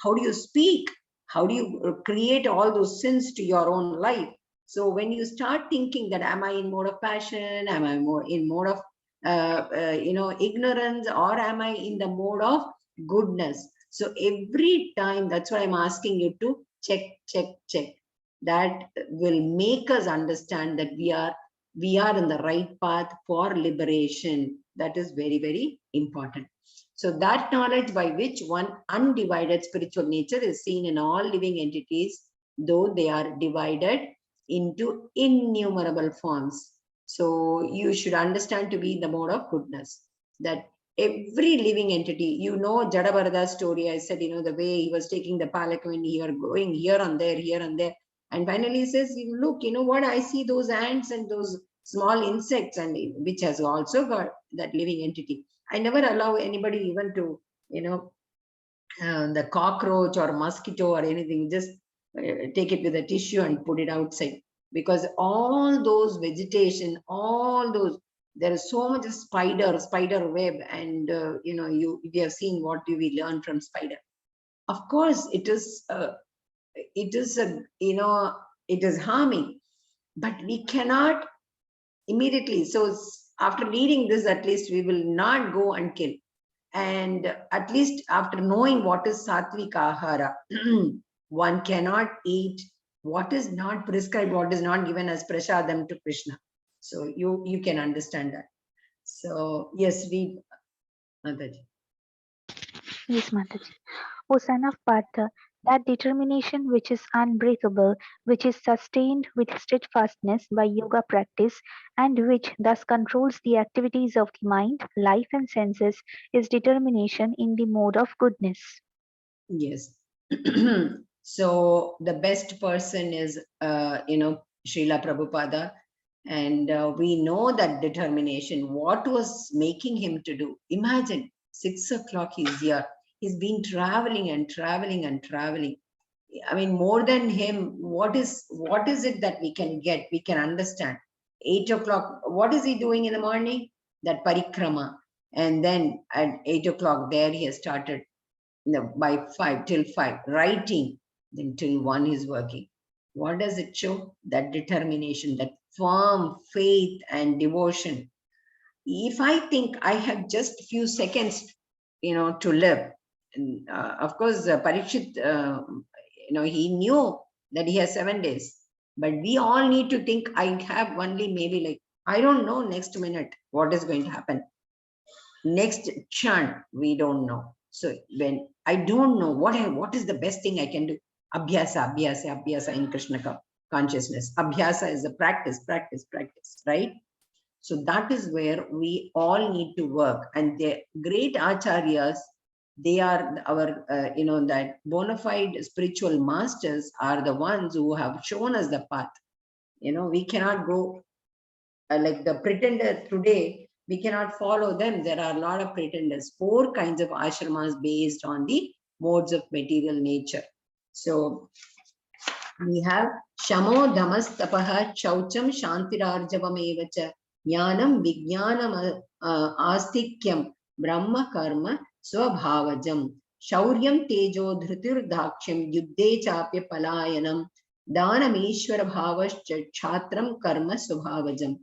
how do you speak? How do you create all those sins to your own life? So when you start thinking that, am I in mode of passion? Am I more in mode of ignorance, or am I in the mode of goodness? So every time, that's why I'm asking you to check. That will make us understand that we are in the right path for liberation. That is very, very important. So that knowledge by which one undivided spiritual nature is seen in all living entities, though they are divided into innumerable forms. So you should understand to be in the mode of goodness, that every living entity, Jadabarada's story, I said, the way he was taking the palanquin here, going here and there. And finally he says, look, you know what, I see those ants and those small insects, and which has also got that living entity. I never allow anybody even to, the cockroach or mosquito or anything, just take it with a tissue and put it outside. Because all those vegetation, there is so much spider web, and we have seen what do we learn from spider. Of course, it is harming, but we cannot immediately. So after reading this, at least we will not go and kill. And at least after knowing what is sattvic ahara, one cannot eat what is not prescribed, what is not given as prasadam to Krishna. So you can understand that. So yes, read, Mataji. Yes, Mataji. O son of Partha, that determination which is unbreakable, which is sustained with steadfastness by yoga practice, and which thus controls the activities of the mind, life, and senses, is determination in the mode of goodness. Yes. So the best person is, Srila Prabhupada. And we know that determination, what was making him to do. Imagine, 6 o'clock he's here. He's been traveling and traveling and traveling. I mean, more than him, what is it that we can get? We can understand. 8 o'clock, what is he doing in the morning? That parikrama. And then at 8 o'clock, there he has started. By 5 till 5, writing, then till 1 he's working. What does it show? That determination, that firm faith and devotion. If I think I have just a few seconds, to live, and, of course, Parikshit, he knew that he has 7 days, but we all need to think, I have only maybe like, I don't know next minute what is going to happen. Next chant, we don't know. So when I don't know what is the best thing I can do, abhyasa in Krishna consciousness. Abhyasa is a practice, right? So that is where we all need to work. And the great acharyas, they are our, that bona fide spiritual masters are the ones who have shown us the path. We cannot go like the pretender today. We cannot follow them. There are a lot of pretenders. 4 kinds of ashramas based on the modes of material nature. So we have Shamo Dhamas Tapaha Chaucham Shantirarjavam Evacha Jnanam Vijnanam Astikyam Brahma Karma Swabhavajam Shauryam Tejo Dhritir Daksham Yuddhe Chapya Palayanam Danam Ishvara Bhavascha Chatram Karma Swabhavajam.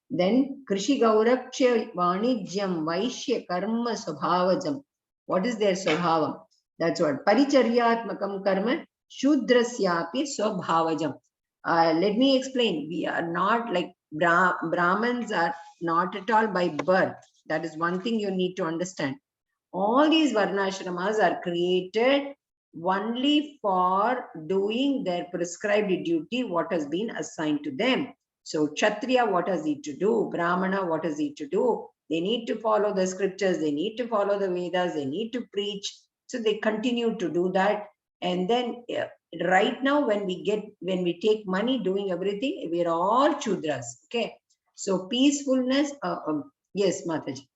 Then Krishi Gauraksha Vanijyam Vaishya Karma Swabhavajam. What is their swabhavam? That's what. Paricharyatmakam karma Shudrasyapi swabhavajam. Let me explain. We are not like Brahmins are not at all by birth. That is one thing you need to understand. All these varnashramas are created only for doing their prescribed duty, what has been assigned to them. So Kshatriya, what has he to do? Brahmana, what has he to do? They need to follow the scriptures, they need to follow the Vedas, they need to preach. So they continue to do that. And then right now, when we take money doing everything, we are all Chudras. Okay. So peacefulness, yes, Mataji.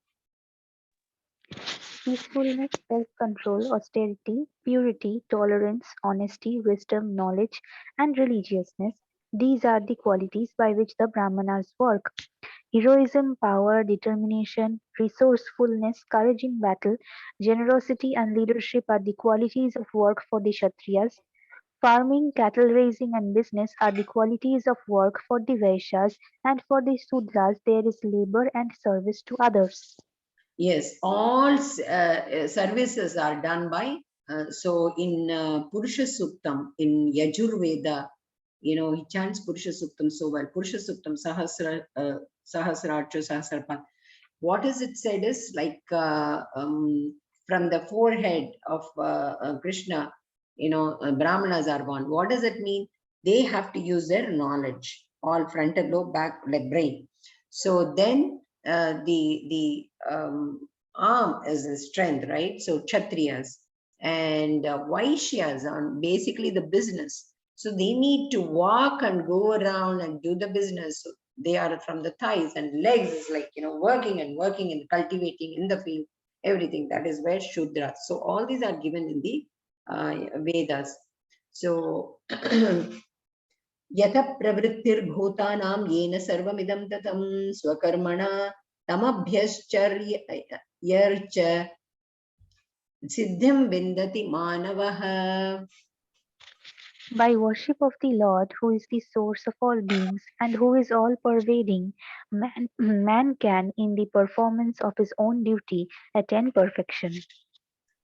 Peacefulness, self-control, austerity, purity, tolerance, honesty, wisdom, knowledge, and religiousness. These are the qualities by which the Brahmanas work. Heroism, power, determination, resourcefulness, courage in battle, generosity, and leadership are the qualities of work for the Kshatriyas. Farming, cattle raising, and business are the qualities of work for the Vaishyas, and for the Sudras there is labor and service to others. Yes, all services are done by, so in Purusha Suktam, in Yajurveda, he chants Purusha Suktam so well. Purusha Suktam, Sahasracha, Sahasrapa. What is it said is like from the forehead of Krishna, Brahmanas are born. What does it mean? They have to use their knowledge, all frontal lobe, back, like brain. So then the arm is the strength, right? So Kshatriyas and Vaishyas are basically the business. So they need to walk and go around and do the business. So they are from the thighs, and legs is like, working and cultivating in the field, everything. That is where Shudras. So all these are given in the Vedas. So यथ प्रवृत्तिर्भूतानां येन सर्वमिदं ततं स्वकर्मणा तमभ्यश्चर्यर्च सिद्धिं विन्दति मानवः. By worship of the Lord, who is the source of all beings and who is all pervading, man can, in the performance of his own duty, attain perfection.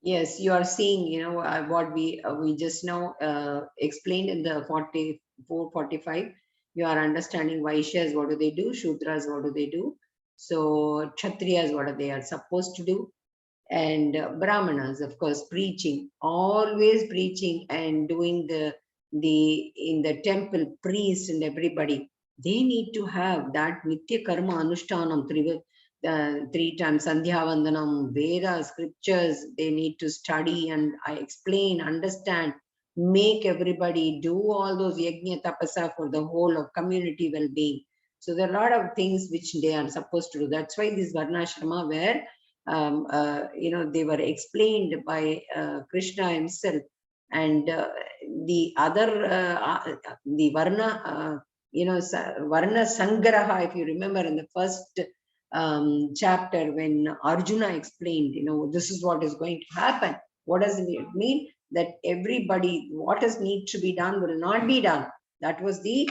Yes, you are seeing, what we just now explained in the 44-45. You are understanding Vaishyas, what do they do? Shudras, what do they do? So Kshatriyas, what are they are supposed to do? And Brahmanas, of course, preaching, always preaching and doing in the temple, priests and everybody, they need to have that Nitya Karma Anushtanam, 3 times Sandhya Vandanam, Veda, scriptures, they need to study and explain, understand, make everybody do all those yajna tapasa for the whole of community well-being. So there are a lot of things which they are supposed to do. That's why this Varnashrama where they were explained by Krishna himself, and the other the Varna, Varna Sangraha, if you remember in the first chapter when Arjuna explained, this is what is going to happen. What does it mean? That everybody, what is need to be done will not be done. That was the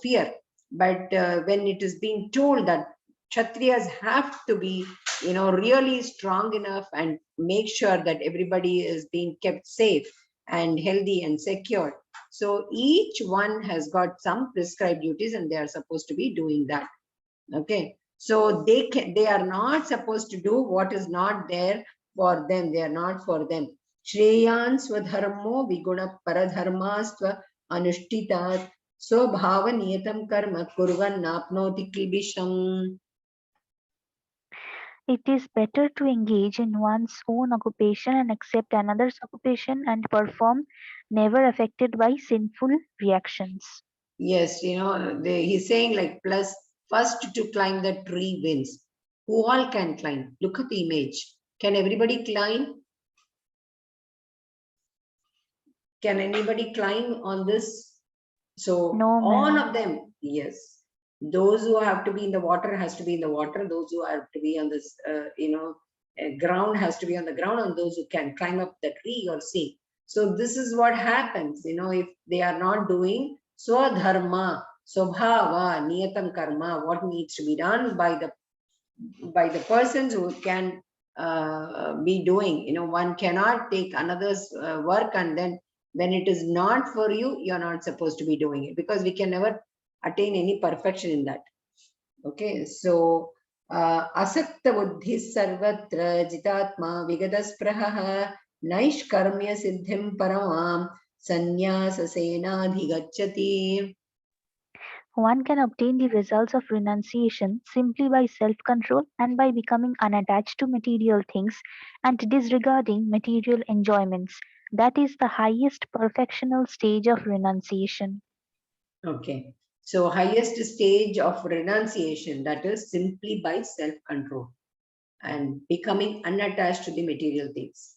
fear. But when it is being told that Kshatriyas have to be, really strong enough and make sure that everybody is being kept safe and healthy and secure. So each one has got some prescribed duties and they are supposed to be doing that. Okay. So they are not supposed to do what is not there for them. They are not for them. Shreyan swadharmo viguna paradharmastva anushtitat swabhava niyatam karma kurvan napnoti kilbisham. It is better to engage in one's own occupation and accept another's occupation and perform, never affected by sinful reactions. Yes, he's saying like plus first to climb the tree wins. Who all can climb? Look at the image. Can everybody climb? Can anybody climb on this? So No, all ma'am. of them, yes. Those who have to be in the water has to be in the water. Those who have to be on this, ground has to be on the ground, and those who can climb up the tree or see. So this is what happens, if they are not doing swadharma, swabhava, niyatam karma, what needs to be done by the persons who can be doing. One cannot take another's work, and then when it is not for you, you're not supposed to be doing it, because we can never attain any perfection in that. Okay, so asakta buddhi sarvatra jitatma vigadaspraha naishkarmya siddhim paramam sannyasa senadhigacchati. One can obtain the results of renunciation simply by self-control and by becoming unattached to material things and disregarding material enjoyments. That is the highest perfectional stage of renunciation. Okay, so highest stage of renunciation, that is simply by self-control and becoming unattached to the material things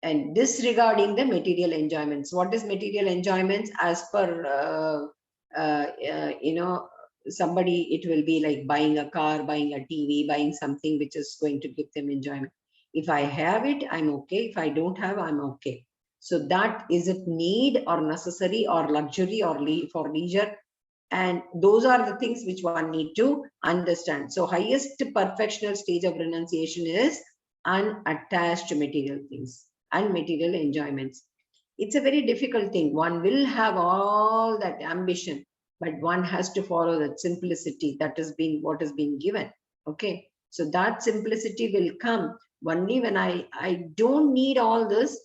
and disregarding the material enjoyments. What is material enjoyments? As per somebody, it will be like buying a car, buying a TV, buying something which is going to give them enjoyment. If I have it, I'm okay. If I don't have, I'm okay. So that is it need or necessary or luxury or for leisure? And those are the things which one need to understand. So highest perfectional stage of renunciation is unattached to material things and material enjoyments. It's a very difficult thing. One will have all that ambition, but one has to follow that simplicity that has been what has been given. Okay, so that simplicity will come only when I don't need all this.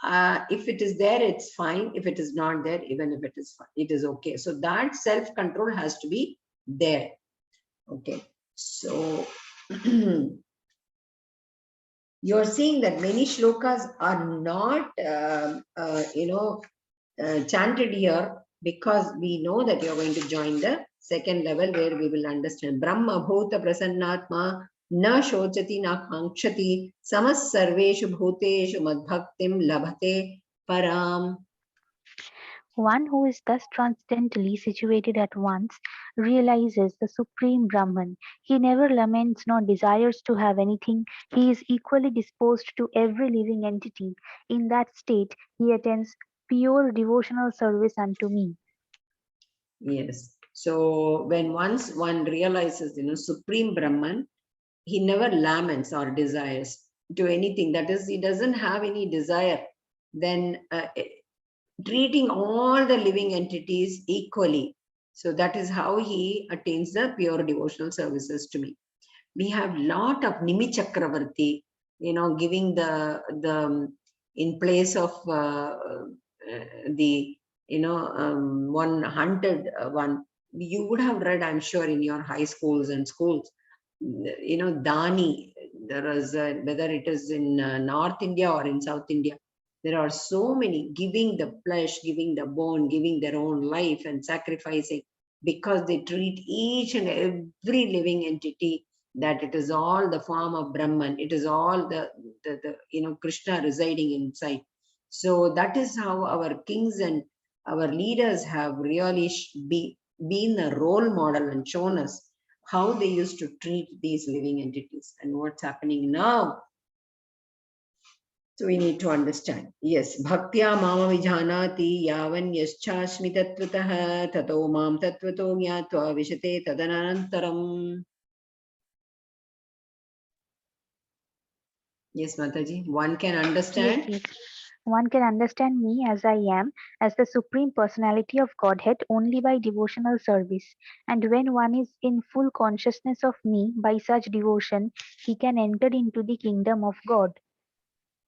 If it is there, it's fine. If it is not there, even if it is fine, it is okay. So that self-control has to be there. Okay, so you're seeing that many shlokas are not chanted here, because we know that you're going to join the second level where we will understand Brahma Bhuta Prasannatma na shochati na kankshati samas sarveshu bhuteshu madbhaktim labhate param. One who is thus transcendently situated at once realizes the Supreme Brahman. He never laments nor desires to have anything. He is equally disposed to every living entity. In that state, he attends pure devotional service unto me. Yes. So when once one realizes, Supreme Brahman, he never laments or desires to anything. That is, he doesn't have any desire. Then treating all the living entities equally. So that is how he attains the pure devotional services to me. We have lot of Nimi Chakravarti, giving the in place of the one hunted one. You would have read, I'm sure, in your high schools and schools. Dani. There is whether it is in North India or in South India, there are so many giving the flesh, giving the bone, giving their own life and sacrificing, because they treat each and every living entity that it is all the form of Brahman. It is all the Krishna residing inside. So that is how our kings and our leaders have really been a role model and shown us how they used to treat these living entities. And what's happening now, so we need to understand. Yes, bhaktya mama vijanati yavan yaschasmi tatvatah tato mam tatvato jnatva vishate tadanantaram. Yes, Mataji, one can understand. Yes. One can understand me as I am, as the Supreme Personality of Godhead, only by devotional service. And when one is in full consciousness of me by such devotion, he can enter into the kingdom of God.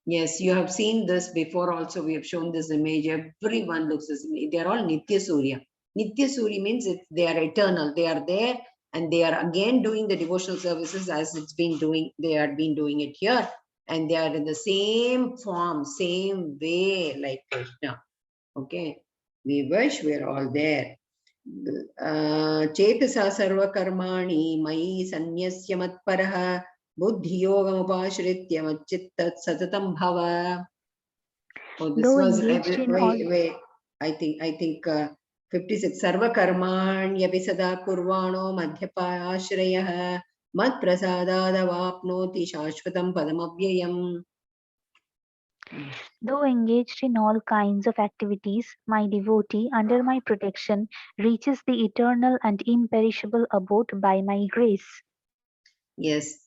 Yes, you have seen this before also. We have shown this image. Everyone looks this image. They are all Nitya Surya. Nitya Surya means they are eternal. They are there and they are again doing the devotional services as it's been doing. They had been doing it here. And they are in the same form, same way like Krishna. Okay. We wish we're all there. Chetasa sarva karmani mai sanyasya matparaha buddhiyogam machittat satatam bhava. Oh, this Though was engaged in all wait. I think 56. Sarva karmanyapi sada kurvano madhyapa ashrayah mat prasadada vapnoti shashvatam padamavyayam. Though engaged in all kinds of activities, my devotee, under my protection, reaches the eternal and imperishable abode by my grace. Yes.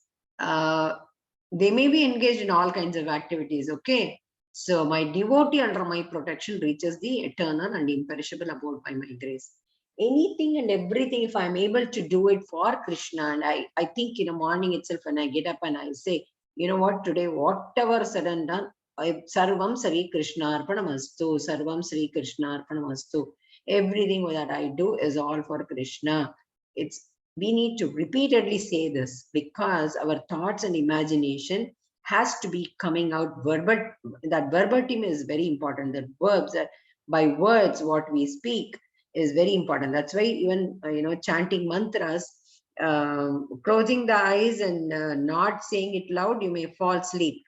They may be engaged in all kinds of activities, okay? So my devotee under my protection reaches the eternal and imperishable abode by my grace. Anything and everything, if I'm able to do it for Krishna, and I think in the morning itself when I get up and I say, you know what, today, whatever said and done, Sarvam Sri Krishna Arpanamastu, Sarvam Sri Krishna Arpanamastu. Everything that I do is all for Krishna. We need to repeatedly say this because our thoughts and imagination has to be coming out verbal. That verbatim is very important. That verbs, that by words, what we speak is very important. That's why even, chanting mantras, closing the eyes and not saying it loud, you may fall asleep.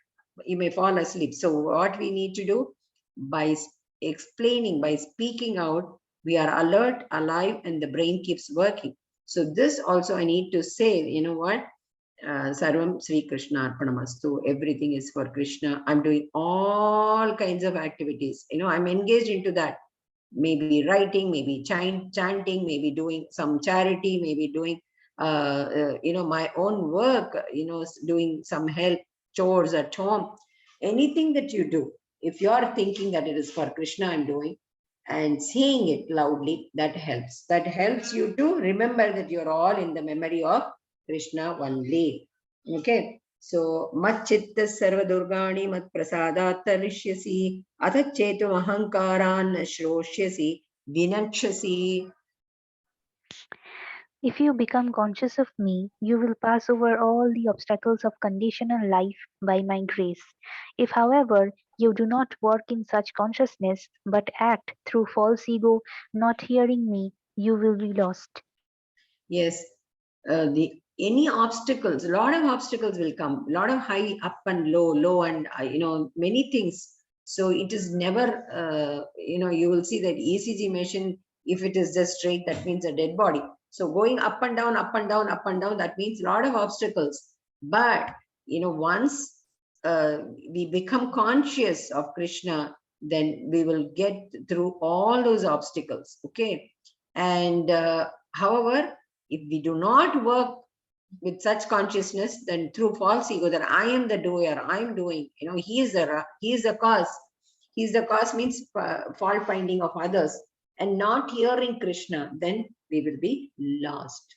You may fall asleep. So what we need to do, by explaining, by speaking out, we are alert, alive, and the brain keeps working. So this also I need to say, you know what, Sarvam Sri Krishna Arpanamastu. Everything is for Krishna. I'm doing all kinds of activities. I'm engaged into that. Maybe writing, maybe chanting, maybe doing some charity, maybe doing, my own work, doing some help, chores at home. Anything that you do, if you are thinking that it is for Krishna, I'm doing, and saying it loudly, that helps. That helps you to remember that you're all in the memory of Krishna only. Okay. So, Machitta Sarva Durgani Mat Prasadat Tarishyasi Athachetu Ahankaran Shroshyasi Vinakshasi. If you become conscious of me, you will pass over all the obstacles of conditional life by my grace. If, however, you do not work in such consciousness, but act through false ego, not hearing me, you will be lost. Yes, any obstacles, a lot of obstacles will come, a lot of high up and low and many things. So it is never, you will see that ECG machine, if it is just straight, that means a dead body. So going up and down, up and down, up and down, that means a lot of obstacles. But once we become conscious of Krishna, then we will get through all those obstacles. Okay. And however, if we do not work with such consciousness, then through false ego, that I am the doer, I am doing, he is the cause. He is the cause means fault finding of others and not hearing Krishna, then we will be lost.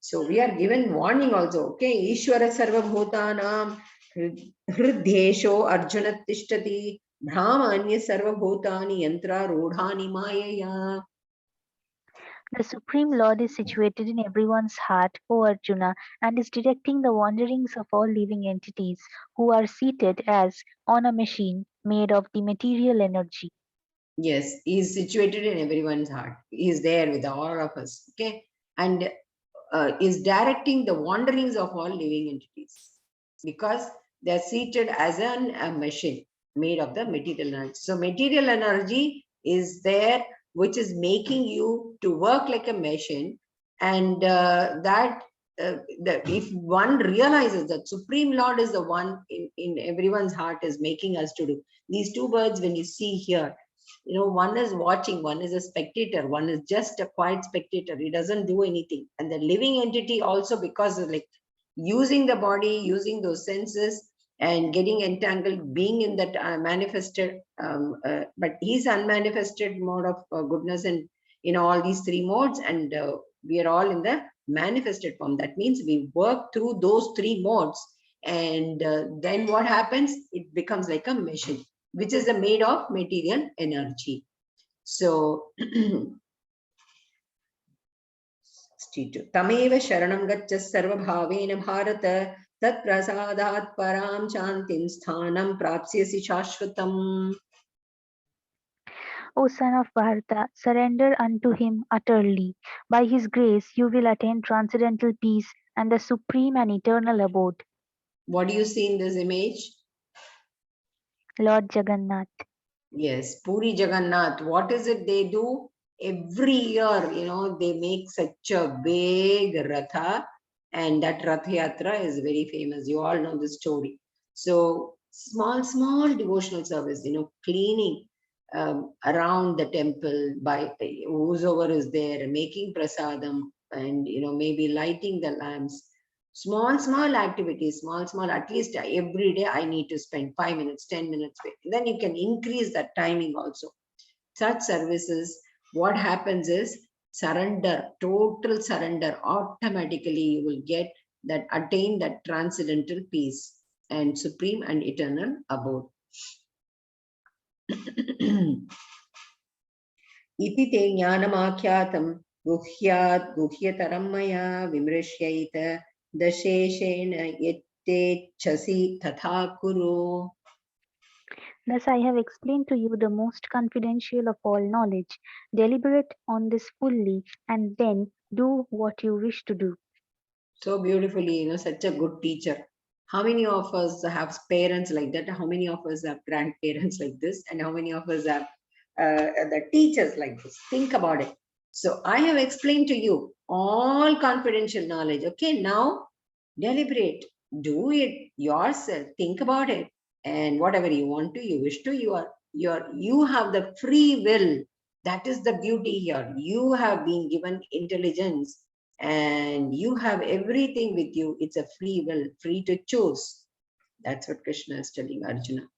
So we are given warning also. Okay, Ishwara Sarva Bhutanam Hriddesho Arjuna Tishtati Brahmanya Sarva Bhutani Yantra Rodhani Mayaya. The Supreme Lord is situated in everyone's heart, O Arjuna, and is directing the wanderings of all living entities who are seated as on a machine made of the material energy. Yes, he is situated in everyone's heart. He is there with all of us. Okay, and is directing the wanderings of all living entities because they are seated as a machine made of the material energy. So material energy is there, which is making you to work like a machine, and if one realizes that Supreme Lord is the one in everyone's heart is making us to do. These two birds, when you see here, one is watching, one is a spectator, one is just a quiet spectator. He doesn't do anything. And the living entity also, because of using the body, using those senses and getting entangled, being in that manifested, but he's unmanifested mode of goodness and all these three modes, and we are all in the manifested form. That means we work through those three modes, and then what happens? It becomes like a machine, which is made of material energy. So, Tameva Sharanam Gacchas Sarva Bhavena Bharata Tat Prasadat Param Chantim Sthanam Prapsyasi Shashvatam. O son of Bharata, surrender unto him utterly. By his grace you will attain transcendental peace and the supreme and eternal abode. What do you see in this image? Lord Jagannath. Yes, Puri Jagannath. What is it they do? Every year, they make such a big Ratha, and that Rath Yatra is very famous. You all know the story. So, small devotional service, cleaning around the temple by whosoever is there, making prasadam, and maybe lighting the lamps. Small activities, small, at least every day I need to spend 5 minutes, 10 minutes. Then you can increase that timing also. Such services, what happens is surrender, total surrender. Automatically you will get that, attain that transcendental peace and supreme and eternal abode. Iti te jnanamakhyatam guhyat guhyataram maya vimrishyayita dasheshena yette chasi tatha kuru. Thus I have explained to you the most confidential of all knowledge. Deliberate on this fully, and then do what you wish to do. So beautifully, such a good teacher. How many of us have parents like that? How many of us have grandparents like this? And how many of us have the teachers like this? Think about it. So I have explained to you all confidential knowledge. Okay, now deliberate. Do it yourself. Think about it. And whatever you want to, you wish to, you have the free will. That is the beauty here. You have been given intelligence and you have everything with you. It's a free will, free to choose. That's what Krishna is telling Arjuna.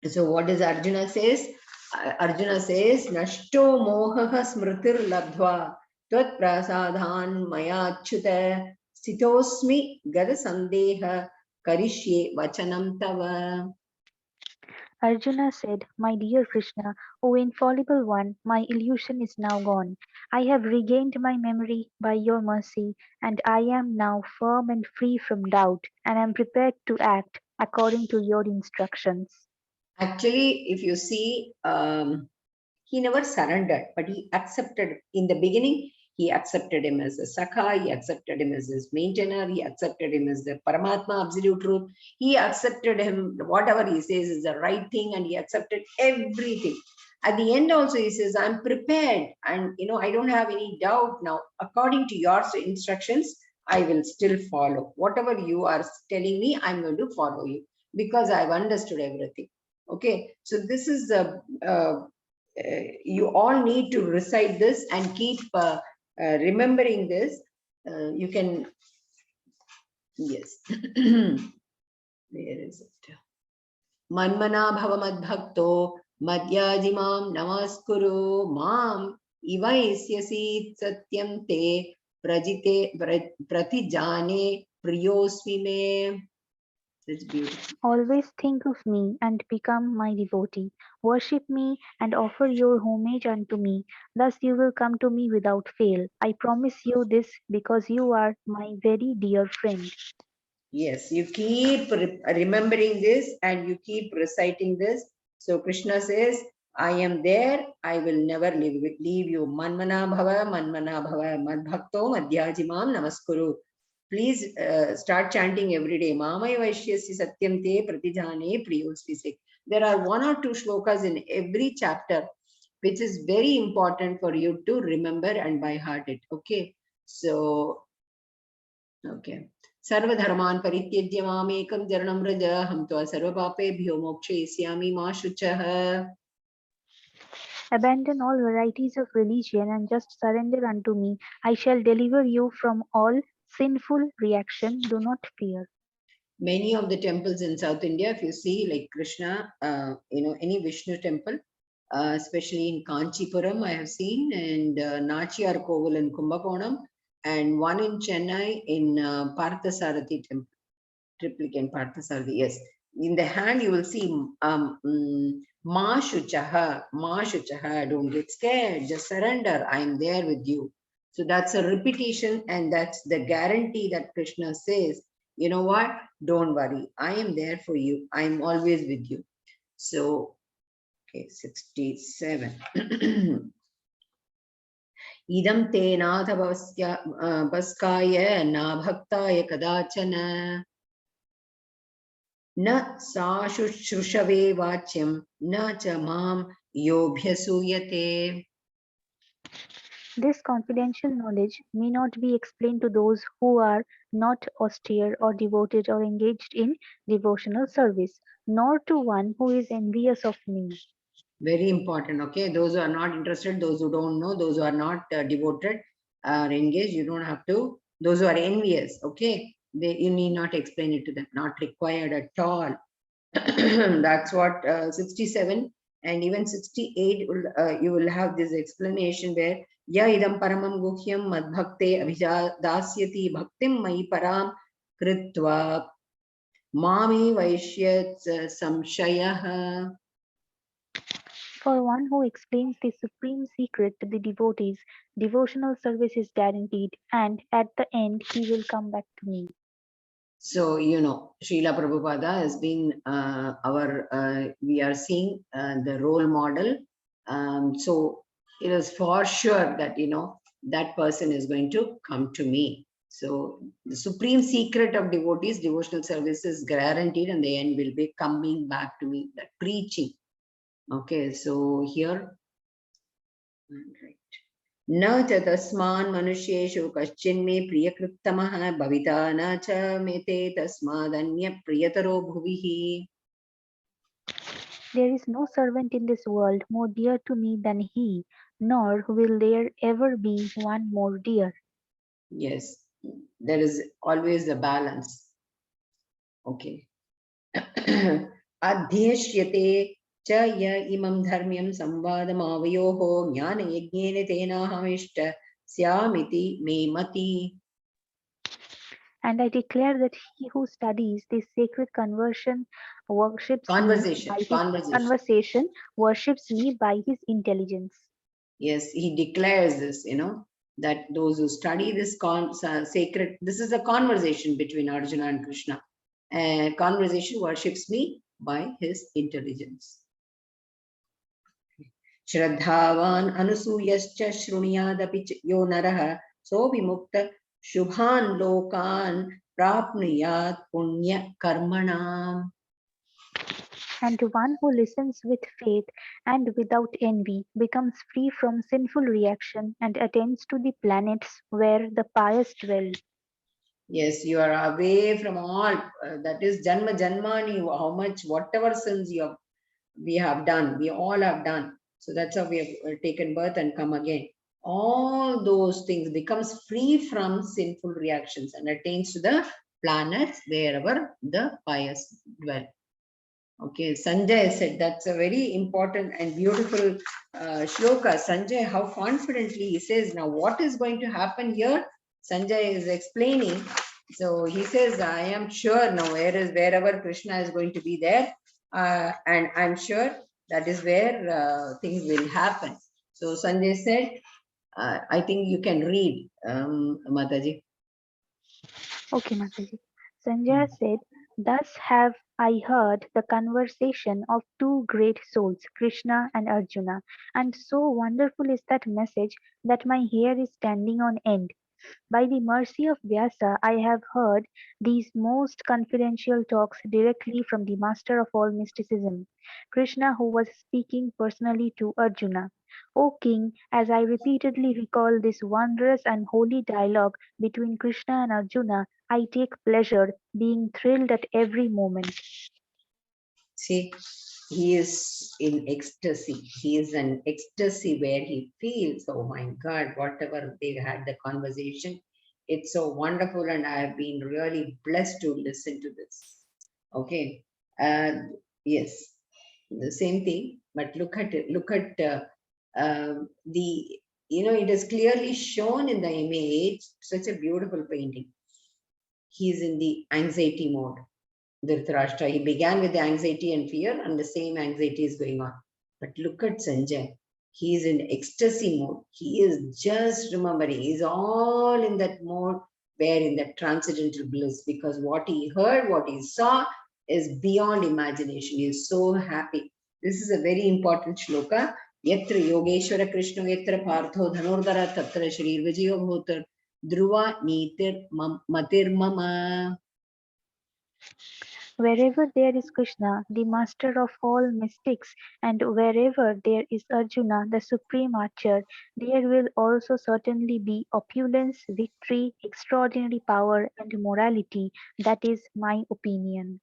So what does Arjuna says? Arjuna says, Nashto mohaha smritir labdhva tvat prasadhan maya achyuta sitosmi gada sandeha karishye vachanam tava. Arjuna said, My dear Krishna, O infallible one, my illusion is now gone. I have regained my memory by your mercy, and I am now firm and free from doubt, and am prepared to act according to your instructions. Actually, if you see, he never surrendered, but he accepted. In the beginning, he accepted him as a Sakha, he accepted him as his maintainer, he accepted him as the Paramatma, absolute truth. He accepted him, whatever he says is the right thing, and he accepted everything. At the end also, he says, I'm prepared, and I don't have any doubt now. According to your instructions, I will still follow. Whatever you are telling me, I'm going to follow you, because I've understood everything. Okay, so this is the you all need to recite this and keep remembering this. You can, yes. Where is it? Manmana bhava madbhakto madhyajimam namaskuru mam ivaisyasi satyam te prajite pratijane priyosmi me. That's beautiful. Always think of me and become my devotee. Worship me and offer your homage unto me. Thus you will come to me without fail. I promise you this because you are my very dear friend. Yes, you keep remembering this and you keep reciting this. So Krishna says, I am there, I will never leave you. Manmana bhava, madbhakto madhyajimam namaskuru. Please start chanting every day. Mamaya vaishyasi satyam te pratijane priyosvi. There are 1 or 2 shlokas in every chapter, which is very important for you to remember and by heart it. Okay. So, okay. सर्वधर्मान् परित्यज्य मामेकं शरणं व्रज अहं त्वा सर्वपापेभ्यो मोक्षयिष्यामि मा शुचः. Abandon all varieties of religion and just surrender unto me. I shall deliver you from all sinful reaction. Do not fear. Many of the temples in South India, if you see, like Krishna, any Vishnu temple, especially in Kanchipuram, I have seen, and Nachiyar Koval in Kumbakonam, and one in Chennai in Parthasarathi temple, triplicate Parthasarathi, yes. In the hand, you will see Ma Shuchaha, don't get scared, just surrender, I am there with you. So that's a repetition, and that's the guarantee that Krishna says, you know what, don't worry, I am there for you, I am always with you. So, okay, 67. Idam te natha baskaya na bhaktaya kadachana. Na sa shrushave vachyam na cha mam yobhyasuyate. This confidential knowledge may not be explained to those who are not austere or devoted or engaged in devotional service, nor to one who is envious of me. Very important, okay? Those who are not interested, those who don't know, those who are not devoted or engaged, you don't have to Those who are envious, okay, you need not explain it to them, not required at all. That's what 67 and even 68 you will have this explanation where ya idam paramam guhyam madbhakte abhidasyati bhaktim mai param kritva mami vaishyat samshayah. For one who explains the supreme secret to the devotees, devotional service is guaranteed, and at the end he will come back to me. So, Srila Prabhupada has been we are seeing the role model. So it is for sure that, that person is going to come to me. So the supreme secret of devotees, devotional service is guaranteed, and the end will be coming back to me, that preaching. Okay, so here, right. न च तस्मान् मनुष्येषु कश्चिन्मे प्रियकृत्तमः भविता न च मेते तस्मादन्य प्रियतरो भुविः. There is no servant in this world more dear to me than he, nor will there ever be one more dear. Yes, there is always a balance. Okay. Adhyashyate cha ya imam dharmyam samvadamavayoho jnana yajnena tenahamishta syamiti me mati. And I declare that he who studies this sacred conversation worships me by his intelligence. Yes, he declares this, that those who study this sacred, this is a conversation between Arjuna and Krishna. Conversation worships me by his intelligence. Shraddhavan anusuyascha shruniyadapi yo naraha so vimukta shubhan lokan prapnuyat punya karmanam. And one who listens with faith and without envy becomes free from sinful reaction and attains to the planets where the pious dwell. Yes, you are away from all, that is Janma Janmani, how much, whatever sins we have done, we all have done. So that's how we have taken birth and come again. All those things becomes free from sinful reactions and attains to the planets wherever the pious dwell. Okay, Sanjay said that's a very important and beautiful shloka. Sanjay, how confidently he says, now what is going to happen here? Sanjay is explaining. So he says, I am sure now wherever Krishna is going to be there, and I'm sure that is where things will happen. So Sanjay said, I think you can read, Mataji. Okay, Mataji. Sanjaya said, thus have I heard the conversation of two great souls, Krishna and Arjuna, and so wonderful is that message that my hair is standing on end. By the mercy of Vyasa, I have heard these most confidential talks directly from the master of all mysticism, Krishna, who was speaking personally to Arjuna. O king, as I repeatedly recall this wondrous and holy dialogue between Krishna and Arjuna, I take pleasure, being thrilled at every moment. See, he is in ecstasy. He is in ecstasy where he feels, oh my God, whatever they had the conversation, it's so wonderful, and I have been really blessed to listen to this. Okay, yes, the same thing. But look at it. Look at the. It is clearly shown in the image. Such a beautiful painting. He is in the anxiety mode. Dhritarashtra, he began with the anxiety and fear, and the same anxiety is going on. But look at Sanjay. He is in ecstasy mode. He is just remembering. He is all in that mode where in that transcendental bliss, because what he heard, what he saw is beyond imagination. He is so happy. This is a very important shloka. Yatra Yogeshwara Krishna Yatra Partho Dhanurdara Tatra Shri Vijayo Bhutar Dhruva Nitir Matir Mama. Wherever there is Krishna, the master of all mystics, and wherever there is Arjuna, the supreme archer, there will also certainly be opulence, victory, extraordinary power, and morality. That is my opinion.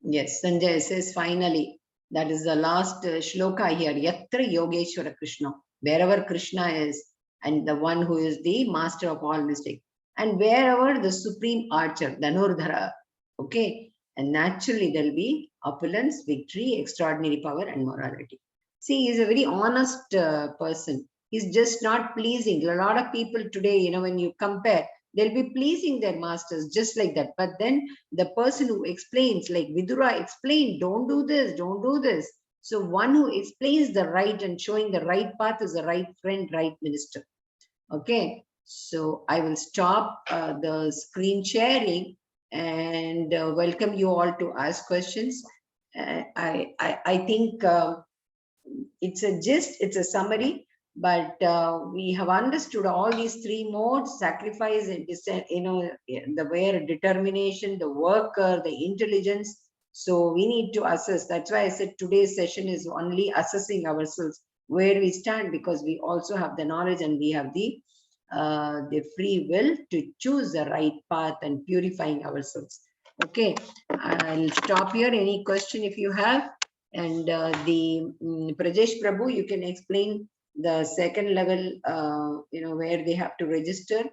Yes, Sanjay says finally, that is the last shloka here, Yatra Yogeshwara Krishna, wherever Krishna is, and the one who is the master of all mystics. and wherever the supreme archer, Dhanurdhara, okay, and naturally there'll be opulence, victory, extraordinary power, and morality. See, he's a very honest person. He's just not pleasing. A lot of people today, you know, when you compare, they'll be pleasing their masters just like that. But then the person who explains, like Vidura explained, don't do this, don't do this. So one who explains the right and showing the right path is the right friend, right minister. Okay, so I will stop the screen sharing and welcome you all to ask questions. I think it's a gist, it's a summary, but we have understood all these three modes: sacrifice, and you know, the where determination, the worker, the intelligence. So we need to assess. That's why I said today's session is only assessing ourselves where we stand, because we also have the knowledge and we have the free will to choose the right path and purifying ourselves. Okay, I'll stop here. Any question if you have? And Prajesh Prabhu, you can explain the second level, you know, where they have to register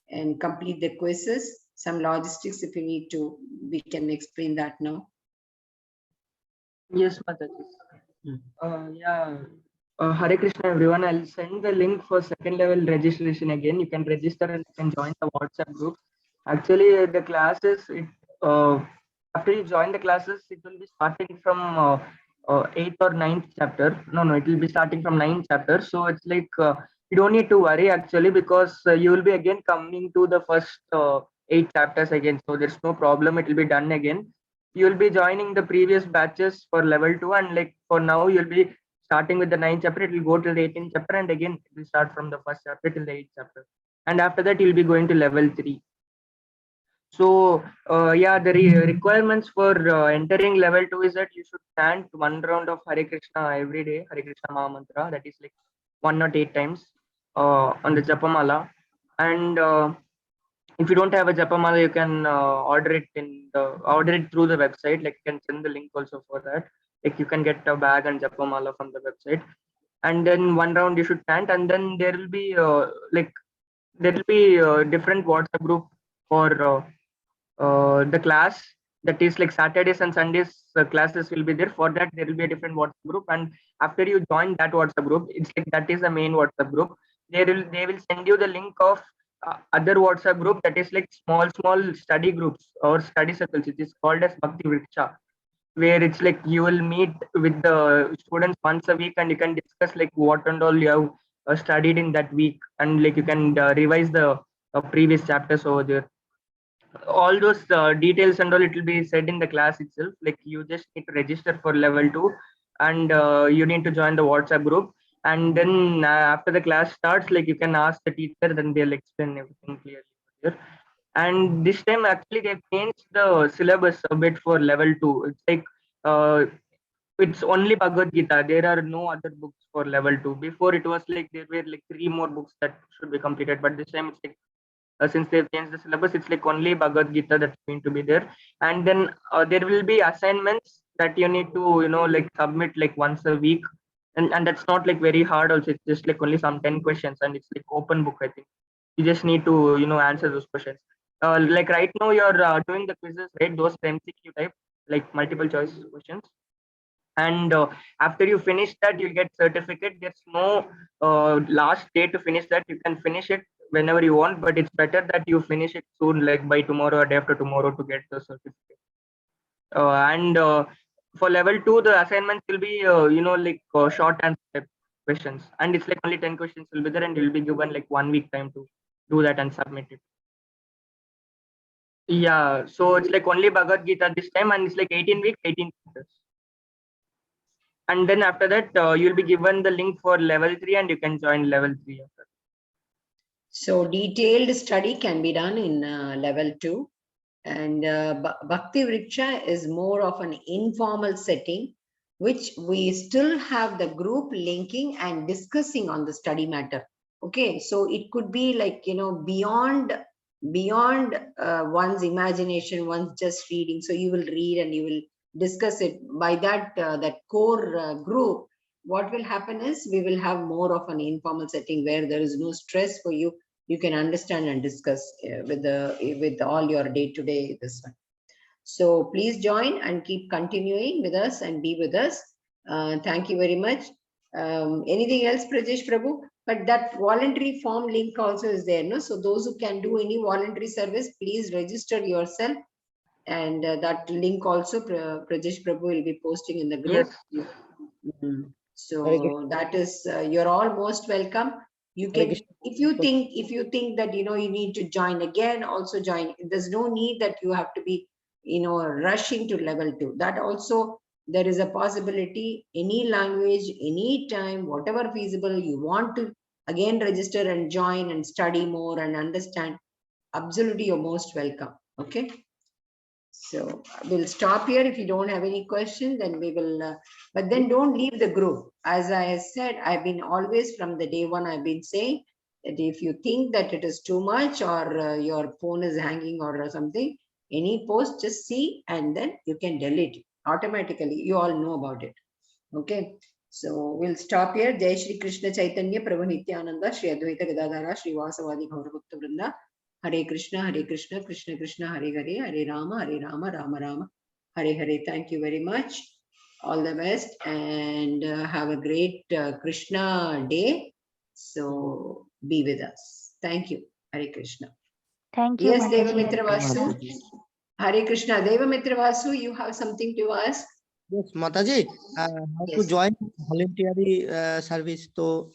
and complete the quizzes. Some logistics, if you need to, we can explain that now. Yes, Mataji. Yeah. Hare Krishna, everyone. I'll send the link for second level registration again. You can register and you can join the WhatsApp group. Actually, the classes, after you join the classes, it will be starting from 8th or 9th chapter. No, it will be starting from 9th chapter. So it's like you don't need to worry actually, because you will be again coming to the first 8 chapters again. So there's no problem. It will be done again. You'll be joining the previous batches for level 2, and like for now you'll be starting with the 9th chapter. It will go till the 18th chapter, and again it will start from the first chapter till the 8th chapter, and after that you'll be going to level 3. So yeah, the requirements for entering level 2 is that you should chant 1 round of Hare Krishna every day, Hare Krishna Maha Mantra, that is like 108 times on the Japamala. And if you don't have a Japamala, you can order it through the website. Like you can send the link also for that. Like you can get a bag and Japamala from the website. And then 1 round you should chant, and then there will be different WhatsApp group for the class. That is like Saturdays and Sundays classes will be there. For that there will be a different WhatsApp group, and after you join that WhatsApp group, it's like that is the main WhatsApp group. They will send you the link of other WhatsApp group, that is like small study groups or study circles. It is called as Bhakti Vriksha, where it's like you will meet with the students once a week, and you can discuss like what and all you have studied in that week, and like you can revise the previous chapters over there. All those details and all, it will be said in the class itself. Like you just need to register for level 2, and you need to join the WhatsApp group, and then after the class starts, like you can ask the teacher, then they'll explain everything clearly here. And this time actually they've changed the syllabus a bit for level 2. It's like it's only Bhagavad Gita. There are no other books for level 2. Before it was like there were like 3 more books that should be completed, but this time it's like since they've changed the syllabus, it's like only Bhagavad Gita that's going to be there. And then there will be assignments that you need to, like submit like once a week. And that's not like very hard also. It's just like only some 10 questions, and it's like open book, I think. You just need to, answer those questions. Like right now you're doing the quizzes, right? Those are MCQ type, like multiple choice questions. And after you finish that, you'll get certificate. There's no last day to finish that. You can finish it whenever you want, but it's better that you finish it soon, like by tomorrow or day after tomorrow, to get the certificate. And for level 2, the assignments will be like short answer questions, and it's like only 10 questions will be there, and you'll be given like 1 week time to do that and submit it. Yeah, so it's like only Bhagavad Gita this time, and it's like 18 weeks, 18 chapters. And then after that, you'll be given the link for level 3, and you can join level 3 after. So detailed study can be done in level 2. And Bhakti Vriksha is more of an informal setting, which we still have the group linking and discussing on the study matter. Okay, so it could be like, beyond one's imagination, one's just reading. So you will read and you will discuss it. By that core group, what will happen is we will have more of an informal setting where there is no stress for you you can understand and discuss with all your day-to-day this one. So please join and keep continuing with us and be with us. Thank you very much. Anything else, Prajesh Prabhu? But that voluntary form link also is there, no? So those who can do any voluntary service, please register yourself. And that link also Prajesh Prabhu will be posting in the group. Yes. So that is, you're all most welcome. You can, if you think that, you need to join again, also join. There's no need that you have to be, rushing to level 2. That also, there is a possibility, any language, any time, whatever feasible, you want to again register and join and study more and understand. Absolutely, you're most welcome. Okay. So we'll stop here. If you don't have any question, then we will, but then don't leave the group. As I said, I've been always from the day one, I've been saying that if you think that it is too much or your phone is hanging or something, any post, just see and then you can delete it automatically. You all know about it. Okay. So we'll stop here. Jai Shri Krishna Chaitanya Prabhu Nityananda Shri Advaita Gadadhara Shri Vasavadi Gaurabhakta Vrinda. Hare Krishna, Krishna Krishna, Hare Hare, Hare Rama, Rama Rama, Hare Hare. Thank you very much. All the best and have a great Krishna day. So be with us. Thank you. Hare Krishna. Thank you, Yes, Mataji. Devamitra Vasu. Hare Krishna. Devamitra Vasu, you have something to ask? Yes, Mataji, how to Yes. join voluntary service? तो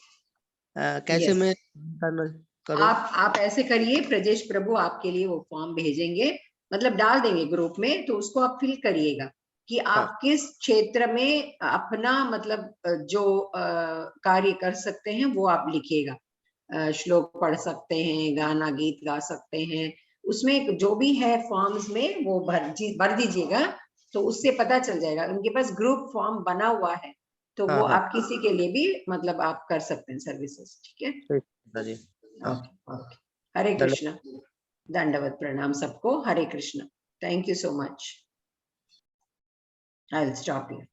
कैसे मैं करूँ? आप ऐसे करिए, प्रजेश प्रभु आपके लिए वो फॉर्म भेजेंगे, मतलब डाल देंगे ग्रुप में, तो उसको आप फिल करिएगा कि आप किस क्षेत्र में अपना मतलब जो कार्य कर सकते हैं वो आप लिखिएगा। श्लोक पढ़ सकते हैं, गाना गीत गा सकते हैं, उसमें जो भी है फॉर्म्स में वो भर दीजिएगा, तो उससे पता चल जाएगा। उनके पास ग्रुप फॉर्म बना हुआ है, तो वो आप किसी के लिए भी मतलब आप कर सकते हैं सर्विसेज। ठीक है। ओके। हरे कृष्ण, दंडवत प्रणाम सबको। Hare Krishna. Thank you so much. I will stop here.